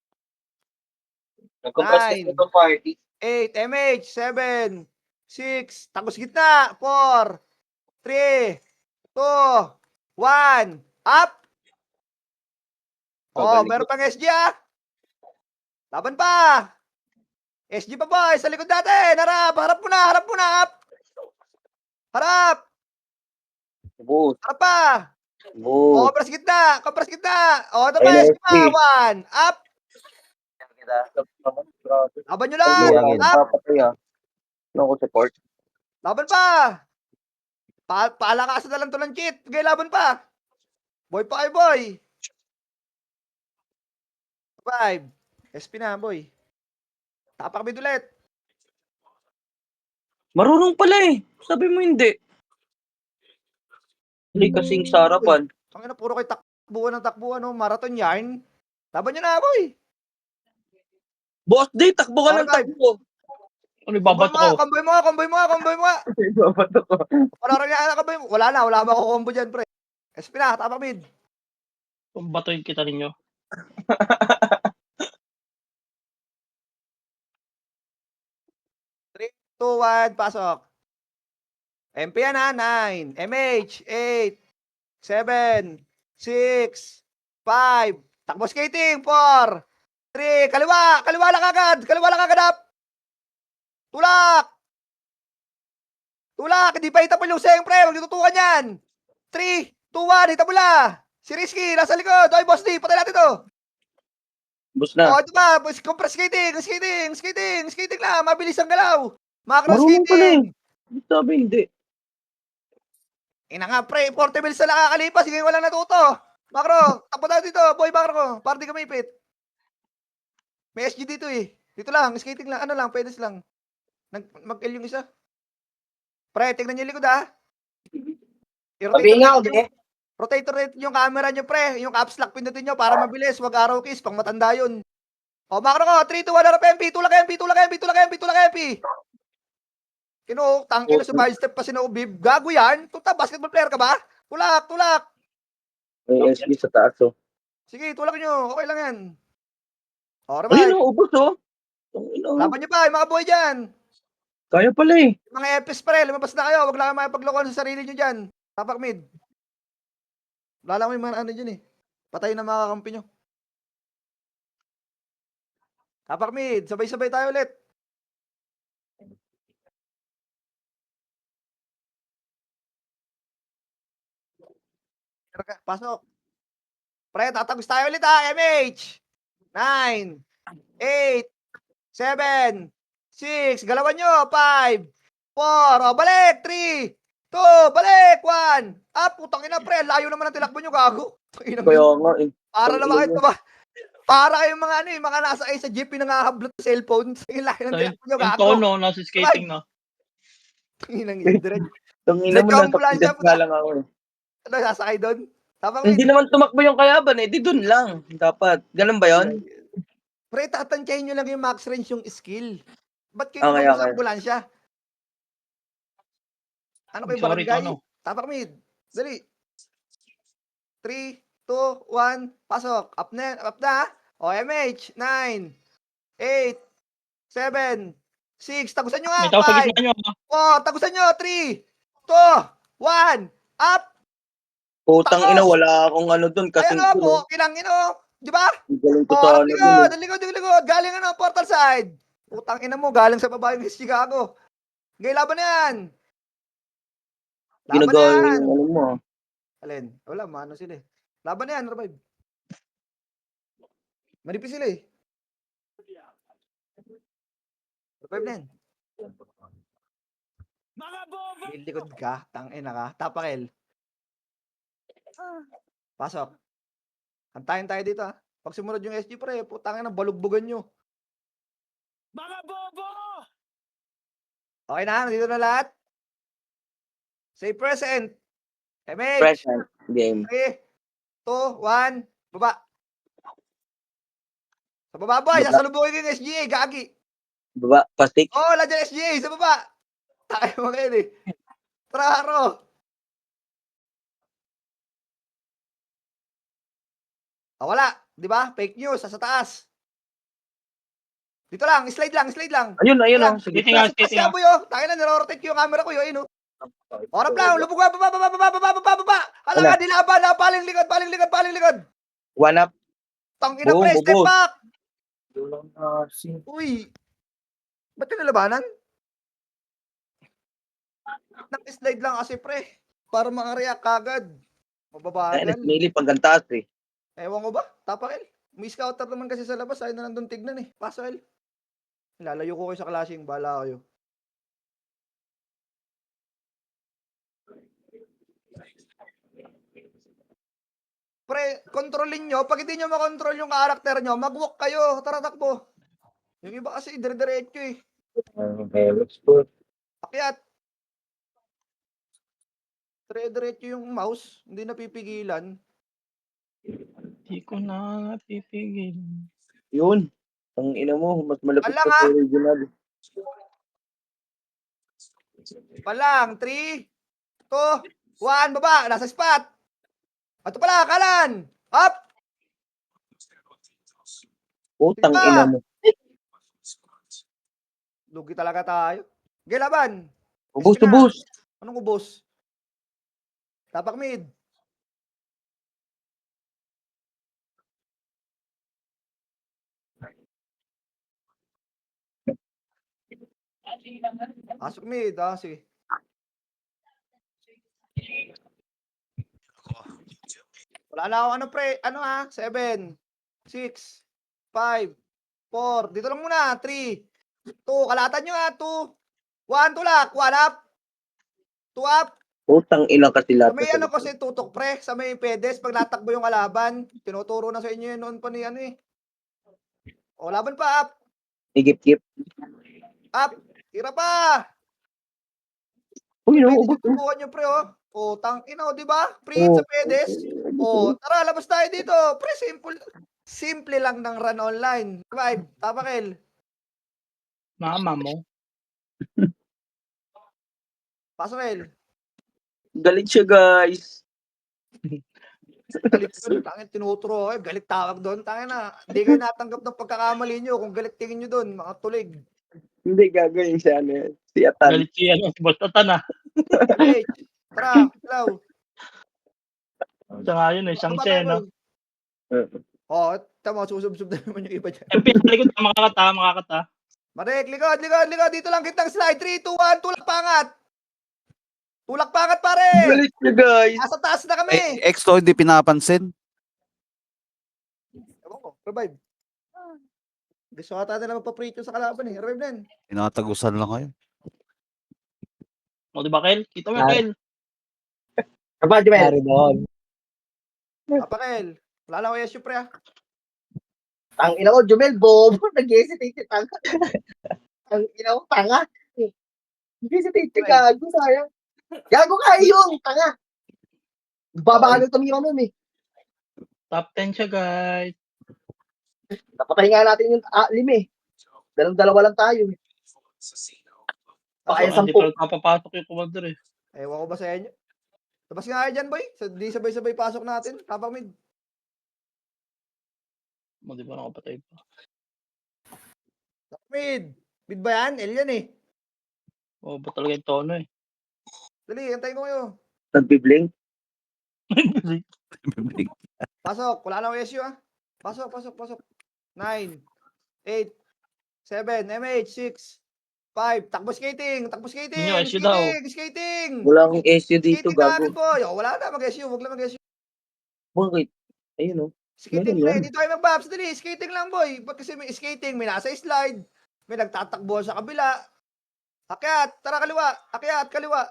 nag-compress kasi 9. itong party. 8. MH. 7. 6. Tangos gitna. 4. 3. 2. 1. Up. Oh, meron pang SG ah. Laban pa. SG pa boy. Sa likod natin. Harap. Harap mo na. Harap mo na. Up. Harap. Boss, Harap pa. boss. Oh, kompres gitna. Kompres gitna. Oh, ito pa. SG pa. 1. Up. Laban nyo lang. Up. Ano ko support? Laban pa. Paalakasan na lang to ng cheat. Okay, laban pa. Boy pa kayo, boy. 5. SP na, boy. Tapak mid ulit. Marunong pala eh. Sabi mo hindi. Hindi kasing sa harapan. Ang ina, puro kayo takbuhan ng takbuhan, no? Marathon yarn. Laban nyo na, boy. Boss, di, takbo ka ng Alright. takbo. Ano ibabato ko? Kamboy mo, kamboy mo, kamboy mo. Babato ko. Parang yan, kamboy mo. Wala na, wala ba ako combo dyan, pre. SP na, tapak mid. Batoyin kita ninyo. 2, 1, pasok. MP yan ha, 9. MH, 8, 7, 6, 5. Takbo skating, 4, 3, kaliwa, kaliwa lang agad, up. Tulak. Tulak, hindi pa hitapol yung siyempre, huwag ditutukan yan. 3, 2, 1, hitabula. Si Rizky, nasa likod. Oy, boss D, patay natin to. Boss na. Oh, ito ba, compress skating lang, mabilis ang galaw. Macro Marunong pala skating. Sabi hindi. Ina nga pre, 40 minutes na nakakalipas, sige walang natuto. Macro, tapo tayo dito, boy macro, para di ka maipit. May SG dito eh. Dito lang, skating lang, ano lang, pwede lang. Mag-L yung isa. Pre, tignan nyo yung likod ha. Sabihin nga ako, be. Rotate yung camera nyo pre, yung caps lock pindutin nyo para mabilis, wag arrow keys, pang matanda yun. O macro ko, 3, 2, 1, harap MP, tulak MP. Tangkin na sa bike step pa sinubib. Gago yan. Tuta, basketball player ka ba? Tulak. May SB sa taas oh. Sige, tulak nyo. Okay lang yan. O, Ayun revive. oh, ubos oh. Laban nyo pa, yung mga boy dyan. Kaya pala eh. Yung mga FS pre, lumabas na kayo. Huwag lang kayo makipaglokohan sa sarili nyo dyan. Tapak mid. Wala lang yung mga ano dyan eh. Patay na mga kakampi nyo. Tapak mid. Sabay-sabay tayo ulit. Pasok. Pre, tatagos tayo ulit ha. MH. 9, 8, 7, 6. Galawan nyo. 5, 4. O, balik. 3, 2, balik. 1. Up. Putang ina pre. Layo naman ang tilakbo nyo, gago. Kaya nga eh. Para naman ito ba? Para kayong mga ano eh, mga nasa ay sa jeep yung nangahablot sa cellphone. Sige lang, yung Yung, telephone nyo, yung gago. tono, nasa skating, no? Inang yun, direct. Tangina mo, Sa nasa ambulansya, pidas nga lang ako eh. Ano, sasakay doon? Tapang Hindi naman tumakbo yung kayaban eh, di dun lang. Dapat. Ganun ba yun? Pre, tatantyahin nyo lang yung max range yung skill. Ba't kayo Okay, tumakbo sa okay. ambulansya? Ano kayo, Sorry, barangay? Tono. Tapak mid. Dali. 3, 2, 1, pasok. Up na. O, MH, 9, 8, 7, 6. Tagusan nyo nga. May tao sa 5, gitna nyo, ha? 4, tagusan nyo. 3, 2, 1, up. Putang Takos! ina, wala akong ano dun. Ay, Kasing ano po, kinangino. Di ba? galing ko O, sa ang ano dun. likod, ang likod, ang likod. Galing ano, portal side. Putang ina mo, galing sa baba yung Chicago. Ngay, laban na yan. Laban na Ginagawa yan. yung ano mo. Alin? Wala, mano sila eh. Laban na yan, revive. Manipis sila eh. Revive na yan. May likod ka, tangina ka. Tapakel. Pasok. Antayin tayo dito ha. Pag sumunod yung SG pre, putangin na balugbugan nyo. Okay na, nandito na lahat. Say present. MH. Present game. 3, 2, 1, baba. Sa baba boy, Baba. sasalubungin yung SGA, gagi. Baba, pastik. Oh, wala dyan SGA, sa baba. Tayo mo ngayon eh. Traro. Wala. Di ba? Fake news, sa taas. Dito lang, slide lang. Ayun, ayun Lang. oh. Sige. Skating, ha? Sa taas Skating, ha? boy oh. Tayo na, nirorotate ko yung camera ko yun, oh. Orap lang, lubog ba, baba. Hala Wala. nga, dilaban na, paling likod. One up. Tangina Boom, pre, step bubos. back. Uy. Ba't ka nalabanan? Nag-slide lang kasi pre. Para makareact kagad. Ay, Mababagal. nagmili pag gantaas eh. Ewan ko ba? Tapakel. May scouter naman kasi sa labas. Ayaw na nandun tignan eh. Paso El. Lalayo ko kayo sa klaseng. Bala kayo. Pre, kontrolin nyo. Pag hindi nyo makontrol yung karakter nyo, mag-walk kayo. Tara, takbo. Yung iba kasi, dire-diretso eh. Akyat. Dire-diretso yung mouse. Hindi napipigilan. Hindi ko na napipigil. Yun. Ang ina mo, mas malapit Alang, pa ha? sa original. Palang, 3, 2, 1, baba. Nasa spot. Ito pala, kalan. Up. Putang Diba? ina mo. Lugi talaga tayo. Gilaban. Ubus, Sige na. ubus. Anong ubos? Tapak mid. Pasok mid. Sige. Wala na ako pre. 7, 6, 5, 4. Dito lang muna. 3, 2. Kalatan nyo 2, 1, tulak. 1 up. 2 up. Putang ina kasi Sa lahat. may kasi tutok pre. Sa may pedes. Pag natakbo yung kalaban. Tinuturo na sa inyo yun noon pa ni O, laban pa up. Igip-gip. Up. Tira pa. Uy, no, Pwede ubus. tutubukan nyo pre tangina di ba? Pre sa pedes. Tara, labas tayo dito. Pre, simple lang ng run online. Vibe, tapakel. Mama mo. Pasok, Galit siya, guys. galit doon. Tangin, tinuturo ako. Galit tawag doon. Tangin na. Hindi kayo natanggap ng pagkakamali nyo. Kung galit tingin nyo doon, mga tulig. Hindi gagawin siya ano yan. Si Atan. Galit siya, si Boss Atan, ha? Hey, tara, ilaw. Siya nga yun, siyang siya, no? Tama, susubsub na naman yung iba dyan. MP, likod, makakata. Marek, likod. Dito lang kitang slide. 3, 2, 1, tulak pangat. Tulak pangat, pare. Galit siya, guys. Nasa taas na kami. Exto hindi pinapansin. Ewan ko, revive. Gusto ka tayo na magpaprito sa kalaban eh. Revive na yan. Tinatagusan lang kayo. O, di ba, Kel? Kita mo, Kel. Kapag, Jumel. Papakel. Wala lang ko issue pre Ang ina ko, Jumel, bobo. Nag-hesitate si tanga. Ang ina ko, tanga. Nag-hesitate si gago, sayang. Gago ka yun, tanga. Babagal tumira nun eh. Top 10 siya, guys. Napatay nga natin yung lima eh. Dalawa lang tayo eh. Kaya Hindi 10. pa papapasok yung commander eh. Ewan ko ba sa inyo? Labas nga kayo dyan, boy. Di sabay-sabay pasok natin. Tapang mid. Hindi pa nakapatay pa. Mid. Mid ba yan? Alien eh. Oo, ba talaga yung tono eh. Dali, antayin ko kayo. Nagbibling. Pasok. Wala na SU ah. Pasok. 9, 8, 7, MH, 6, 5. Takbo skating. Inyo, SU daw. Skating. Wala akong SU dito, Skating na agad, gago. boy. Oh, wala na mag-SU. Huwag lang mag-SU. Bakit? Ayun oh. Skating, Meron pre. yan. Dito tayo mag-babs. Dali, skating lang, boy. Ba't kasi may skating, may nasa slide, may nagtatakbo sa kabila. Akyat. Tara, kaliwa. Akyat, kaliwa.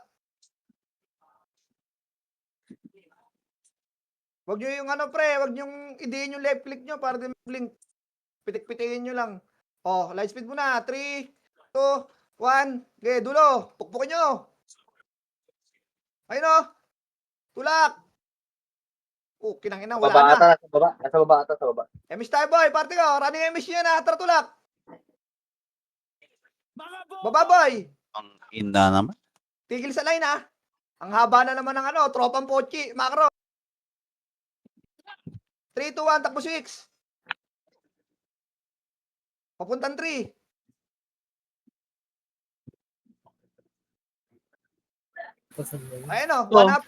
Wag nyo yung ano, pre. Wag nyo idein yung left click nyo para din blink. Pitik-pitikin nyo lang. Oh, light speed muna. 3, 2, 1. Okay, dulo. Pukpukin nyo. Ayun o. Tulak. Oh, kinangina. Wala Baba na. ata, nasa baba. Emis tayo, boy. Party ko. Running emis nyo na. Tara, tulak. Baba, boy. Ang ina naman. Tigil sa line, ha. Ang haba na naman ng ano. Tropang pochi. Macro. 3, 2, 1. Takbo 6. Papuntang 3. Ayan o. 1 up.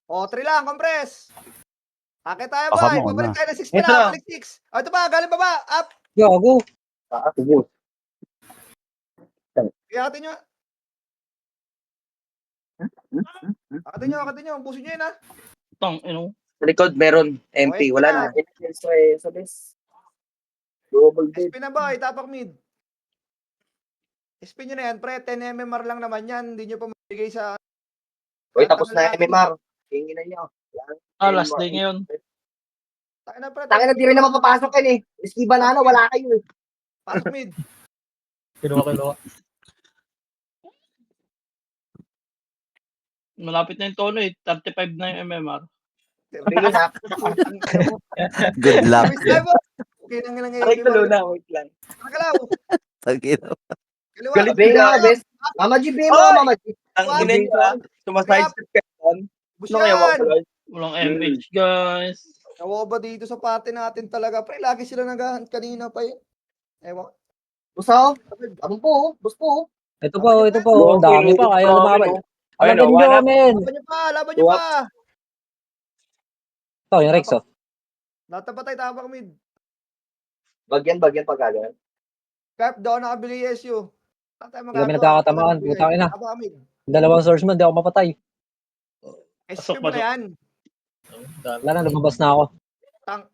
O, 3 lang. Compress. Akit tayo, Baka boy. mo, Babalik ano? tayo ng 6 Ito. pala. Balik 6. O, ito ba? Galing baba. Up. Gago. Ubus. Iatin nyo. Akatin nyo. Pusin nyo yun, ha. Tang, ino. Sa likod, meron. MP. Okay, Wala na. na. Sa best. Double dead. SP na, boy. Tapak mid. SP nyo na yan, pre. 10 MMR lang naman yan. Hindi nyo pa mabigay sa... Uy, tapos na yung MMR. Tingin na nyo. Last day ngayon. Takin na, pre. Tangin na, di rin naman papasok yan eh. Iski banana, wala kayo eh. Pasok mid. Kinuha. Malapit na yung tono eh. 35 na yung MMR. Sige na. Good luck. Emis tayo, boy. Okay lang lang. Aray ko, Luna. Wait lang. Nakalaw. Tagina. Kaliwa. Galit Sabi nga, best. Mama G, mo, Oy! Mama G. Ang ina nyo ah. Sumaside-step ka doon. Ano kaya Busyan. mga Walang MH, guys. Nawa ba dito sa party natin talaga? Pre, lagi sila naghahan kanina pa yun. Ewan. Busaw. Abang po, bus po. Ito po. Ang dami pa. Kaya lumaban. Ayun, Alagin nyo, men. Laban nyo pa. Ito, yung Rex, oh. Natapatay, tapak mid. Bagyan pagkagan. Carp, daw nakabili SU. Hindi kami nagkakatamaan. Putang ina. Tapak mid. Dalawang swordsman, di ako mapatay. SU mo Pasok. na yan. Wala na, lumabas na ako.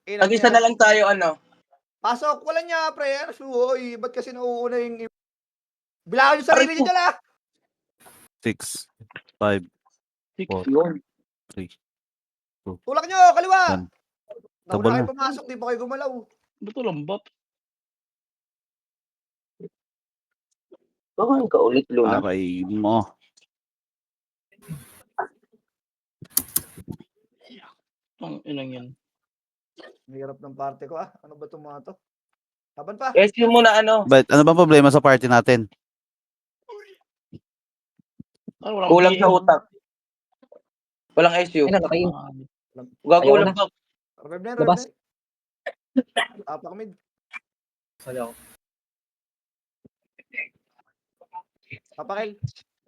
Tag-isa na lang tayo, ano. Pasok, wala niya, pre. Uy, ba't kasi nauuna yung... Bilangan yung sarili niyo dyan, ah. 6, 5, 4, Yun. 3. Tulak nyo, kaliwa. Yan. Nauna Tabal kayo na. pumasok, di pa kayo gumalaw. Ba't walang bot? Baka yung kaulit, Luna. Aray mo. Tang, inang yan. Mahirap ng party ko, ah. Ano ba itong mga to? Laban pa. SU muna, ano. But ano ba problema sa party natin? Ah, walang Kulang PM. sa utak. Walang SU. Ayun na, nakain. Ah, Gagulang pa. Revive na, Labas. Tapak mid. Papakil.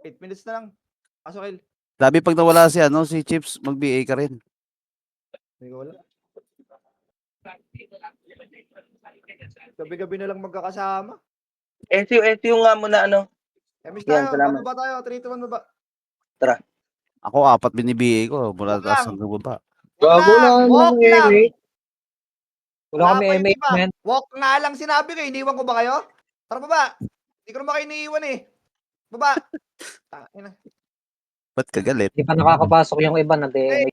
8 minutes na lang. Pasok, Kil. Sabi pag nawala si Chips, mag-BA ka rin. Hindi ko wala. Gabi-gabi na lang magkakasama. SU nga muna, ano. Emis Yan, tayo. salamat. Baba tayo. 3, 2, 1, baba. Ako 4 bini-BA ko. Mula Wag taas lang. hanggang baba. Gago lang Walk ng lang. Eric. Wala kami pa yung MH, iba. men. Walk nga lang sinabi ko. Iniwan ko ba kayo? Tara baba. Hindi ko naman kayo iniiwan eh. Baba. Tangina. Ba't ka galit? Hindi pa nakakapasok yung iba na Hey.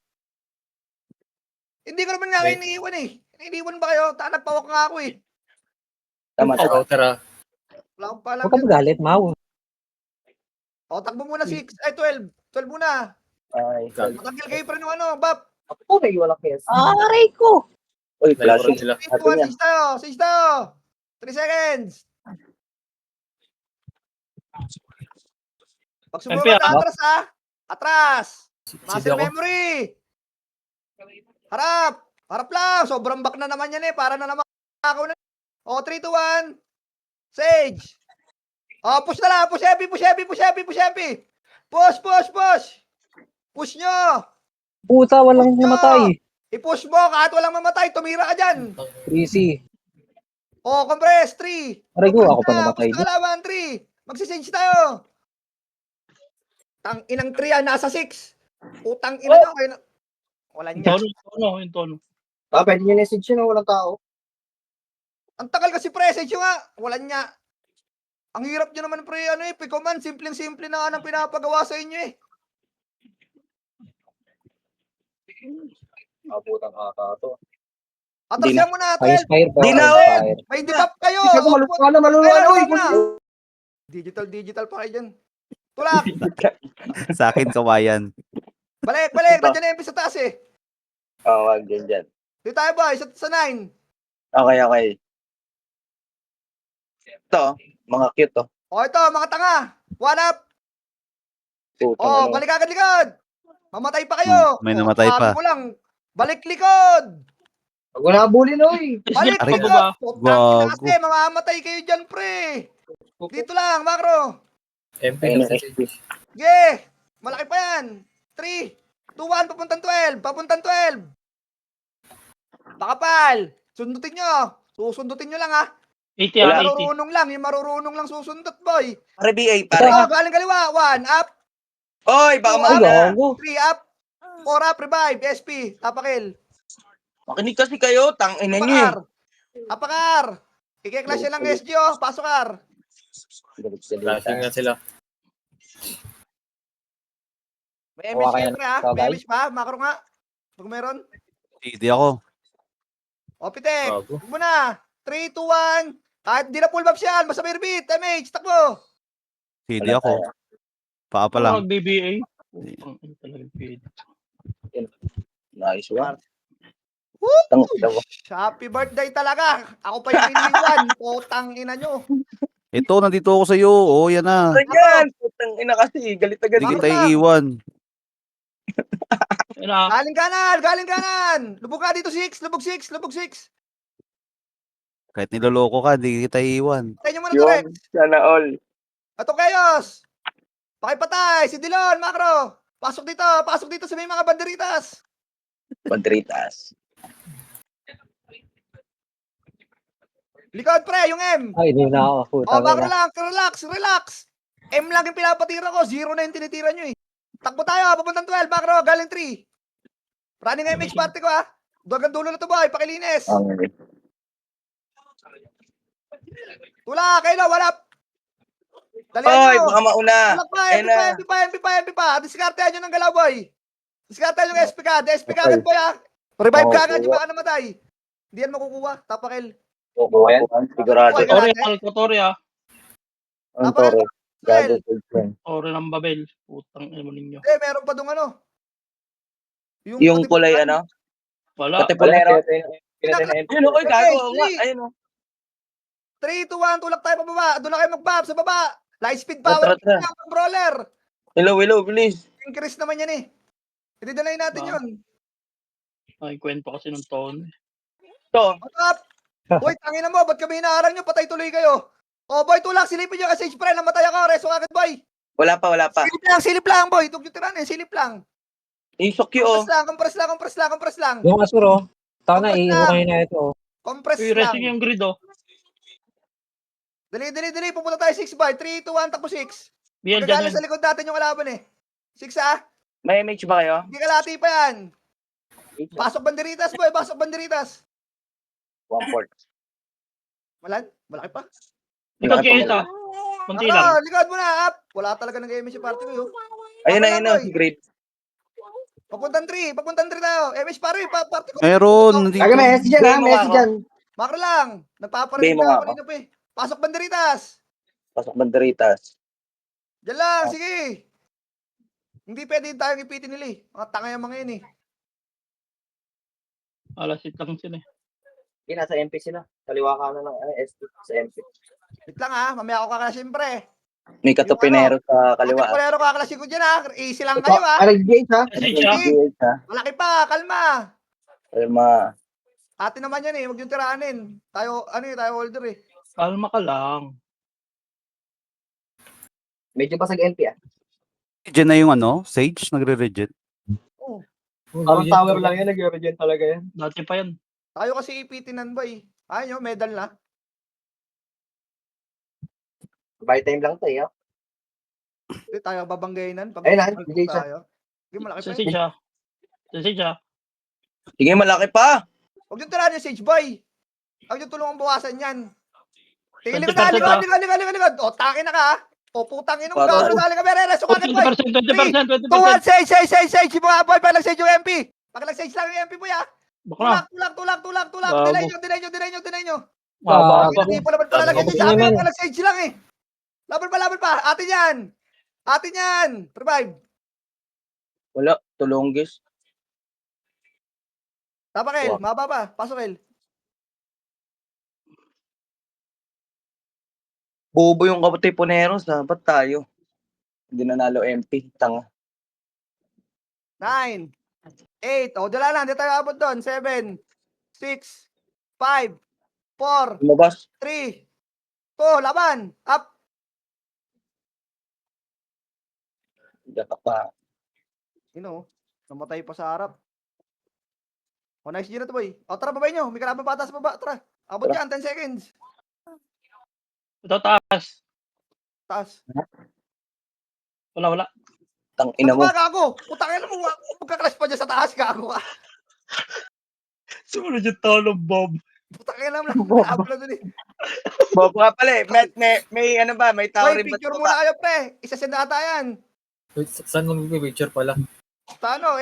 Hindi ko naman nga kayo iniiwan eh. Iniiwan ba kayo? Nagpawak nga ako eh. Tama, tama. Router ah. Wala akong paalam Huwag ka yun. magalit, Mau. O, takbo muna 6. Ay, 12. 12 muna. Ay, Matanggal kayo pa rin ng ano, Bap. Ako may wala kes. aray ko! Uy, flashing. sila. 3, 2, 1, 6 tayo. 6 tayo. 3 seconds. Pag MP, sumukat, atras ha. Atras. Muscle ako. memory. Harap. Harap lang. Sobrang back na naman yan eh. Para na naman ako na. O, 3, 2, 1. Sage. O, push na lang. Push heavy, push heavy, push heavy, push heavy. Push, push, push. Push nyo. Puta, walang namatay. I-push mo. Kahit walang mamatay, tumira ka dyan. Easy. O, compress. 3. Aray ko, ako pa namatay. Push na kalaban. 3. Magsisage tayo. Tang inang 3 nasa 6. Utang ina nyo. Kayo na... Wala niya. Yung tono. Pwede nyo message yun, walang tao. Ang tagal kasi presage nga. Wala niya. Ang hirap nyo naman pre, ano eh, Picoman, simpleng-simple na nga nang pinapagawa sa inyo eh. Mabutang kakato. Atasyan mo na, Fire 12. fire po. Di na, fire oh. fire. May debuff kayo. Isa ko maluluwalo. Kailan na. Digital pa kayo dyan. Tulak. Sa akin, kawayan. Balik. Nandiyan na yung sa taas eh. Oo, wag dyan. Dito tayo ba? Sa 9. Okay. Ito, mga cute to. O ito, mga tanga. One up. Putang O, balik agad likod. Mamatay pa kayo. May namatay pa. Sabi ko lang. Balik likod. Pag wala bully, Noy. Balik Aray, likod. Putang ina gago. kasi, mamamatay kayo dyan, pre. Dito lang, Macro. MP Ayun, na SP. Yeah. Malaki pa yan. 3, 2, 1, papuntang 12. Papuntang 12. Bakapal. Sundutin nyo. Susundutin nyo lang, ha. 80 Yung ah, 80. marurunong lang. Yung marurunong lang susundot, boy. Pare BA, Oh, pare. galing kaliwa. 1, up. Oy, baka Ay, mauna. gago. 3, up. 4, up, revive. SP. Tapakil. Makinig kasi kayo, tangina nyo eh. Apakar. Ike-clash yan lang SGO. Pasok, Kar. Flashing nga sila. May Kuha MH kayo syempre, ha. ng May bagay. MH pa. Macro nga. Pag meron. Hindi ako. O, Pitek. Bago. Huwag mo na. 3, 2, 1. Kahit di na full buff yan. Basta may repeat. MH. Takbo. Hindi ako. Paa pa lang. BBA. Putang ina talaga yung PH. Nice one. Woo! Tangina mo. Happy birthday talaga. Ako pa yung iniwan. Potang ina nyo. Ito, nandito ako sa'yo. Oo, yan na. Ganyan, putang ina kasi, galit agad. Hindi Bakit kita ba? iiwan. Ayun ah. Galing kanan. Lubog ka dito 6. Lubog 6. Lubog 6. Kahit niloloko ka, hindi kita iiwan. Patay nyo muna to, Rex. Yun, sana all. Ito, Chaos. Pakipatay. Si Dilon, Macro. Pasok dito sa may mga banderitas. Banderitas. Likod, pre, yung M. Ay, hindi na ako. O, Puta, Macro lang. Relax. M lang yung pinapatira ko. 0 na yung tinitira nyo eh. Takbo tayo. Papuntang 12, Macro. Galing 3. Running MH party ko, ha. Hanggang dulo na to, boy. Pakilinis. Okay. Tula, kayo, wala. Oy, Dalihan nyo. baka mauna. Tulak pa, Ayun na. MP pa. Diskartehan nyo ng galaw, boy. Diskartehan yung SP ka. SP ka agad, boy, ha. Revive ka agad, yung baka namatay. Hindi yan makukuha. Tapakil. Oo, yan. Sigurado. Buhay. Kotori ah. Ang toro. Gago, Well, full friend. Ori ng Babel. Putang ina mo ninyo. meron pa dong ano. Yung kulay ano? Wala. Patipulero. Pinaka- Ayun, oy, gago. Oo nga, Three. ayun o. 3, 2, 1, tulak tayo pababa. Doon na kayo mag-buff sa baba. Light speed power. Tara. Brawler. Hello, bilis. Increase naman yan eh. Ididalay natin Ba? yun. Ay, kwento kasi ng tono. Ito. Up. Uy, tangina mo. Ba't kami hinaharang nyo? Patay tuloy kayo. O, boy, tulak. Silipin nyo kasi spray. Namatay ako. Reso agad, boy. Wala pa. Silip lang, boy. Tug yung tiranin. Silip lang. Isok yun. Compress lang. Yung asuro. Sana Compress iiwan lang. kayo na ito. Compress Uy, lang. racing yung grid oh. Dali. Pupunta tayo 6 by. 3, 2, 1, takbo 6. Biyan dyan Magagaling yun. sa likod natin yung kalaban eh. 6 ah. May MH ba kayo? Hindi kalati pa yan. Pasok banderitas, boy. Pasok banderitas. 1-4. Malaki pa. Likod kayo isa. Kunti lang. Likod mo na, up. Wala talaga ng game sa party ko yun. Ayun Tama lang, na, boy. si Grade. Papuntang 3 tayo. MS pare, party ko. Meron. Lagi may SG dyan, ha? May SG dyan. Makro lang. Nagpaparinig Sabihin mo na nga ako kanina pa eh. Pasok banderitas. Pasok banderitas. Diyan lang, sige. Hindi pwede tayong ipitin nila eh. Mga tanga yung mga yun eh. Alasit lang sila. Hindi, nasa MP sila. Kaliwa ka na ng SG sa MP. Wait lang ha, mamaya ako kakala siyempre. May katupinero sa Kaliwa. kaliwa. Kulero kakalasin ko dyan ha. Easy lang kayo ha. RGH, ha? LGH, ha? Malaki pa, kalma. Kalma. Atin naman yan eh, huwag yung tiranin. Tayo, tayo holder eh. Kalma ka lang. Medyo basag MP, ah. Diyan na yung ano, Sage, nagre-regen. Parang tower lang yan, nag-regen talaga yan. Dati pa yan. Tayo kasi ipitinan ba eh. Ayun, medal na. Buy time lang tayo, ha? Hindi tayo babanggayinan. Pag Ayun na, pag- DJ siya. tayo. Sige, malaki pa Sa yun. Sage ah. Sa Sage ah. Sige, malaki pa. Huwag yung tiranin yung Sage Boy. Huwag yung tulungan bawasan yan. Tingin 20% ka, ah. likod. O, takin na ka ha. O, putang ino mo. Para- Dali ka, Berere. Sukagan boy. 20%. 2-1, Sage. Yung mga boy, palang Sage yung MP. Palang Sage lang yung MP boy ha. Bakla. Tulak. Bago. Dinay nyo. Mababa. Hindi po naman pala lagyan Bago dyan. Sabi naman. ko palang Sage lang eh. Laban pa. Atin yan. Revive. Wala, tulonggis. Tapa Kel, Wow. mababa. Pasok Kel. Bobo yung katipuneros, dapat tayo. Hindi nanalo MP, tanga. 9, 8, dala lang, hindi tayo abot doon. 7, 6, 5, 4, Lumabas. 3, 2, laban. Up. Hindi ka pa. Namatay pa sa harap. Nice G na to boy. Tara, babay nyo. May kalaban pa atas baba. Tara. Abot Tara. yan, 10 seconds. Ito taas. Taas. Wala. Tang ina mo. Gago. Putangin mo. Magkaklas pa dyan sa taas. Gago ka. Sumunod yung talo, Bob. Putangin lang. Abla dun eh. Bobo nga pala eh. May ano ba? May tao Boy, rin ba? picture muna kayo pre. Isa ata yan. Saan mag-picture pala? Sa ano?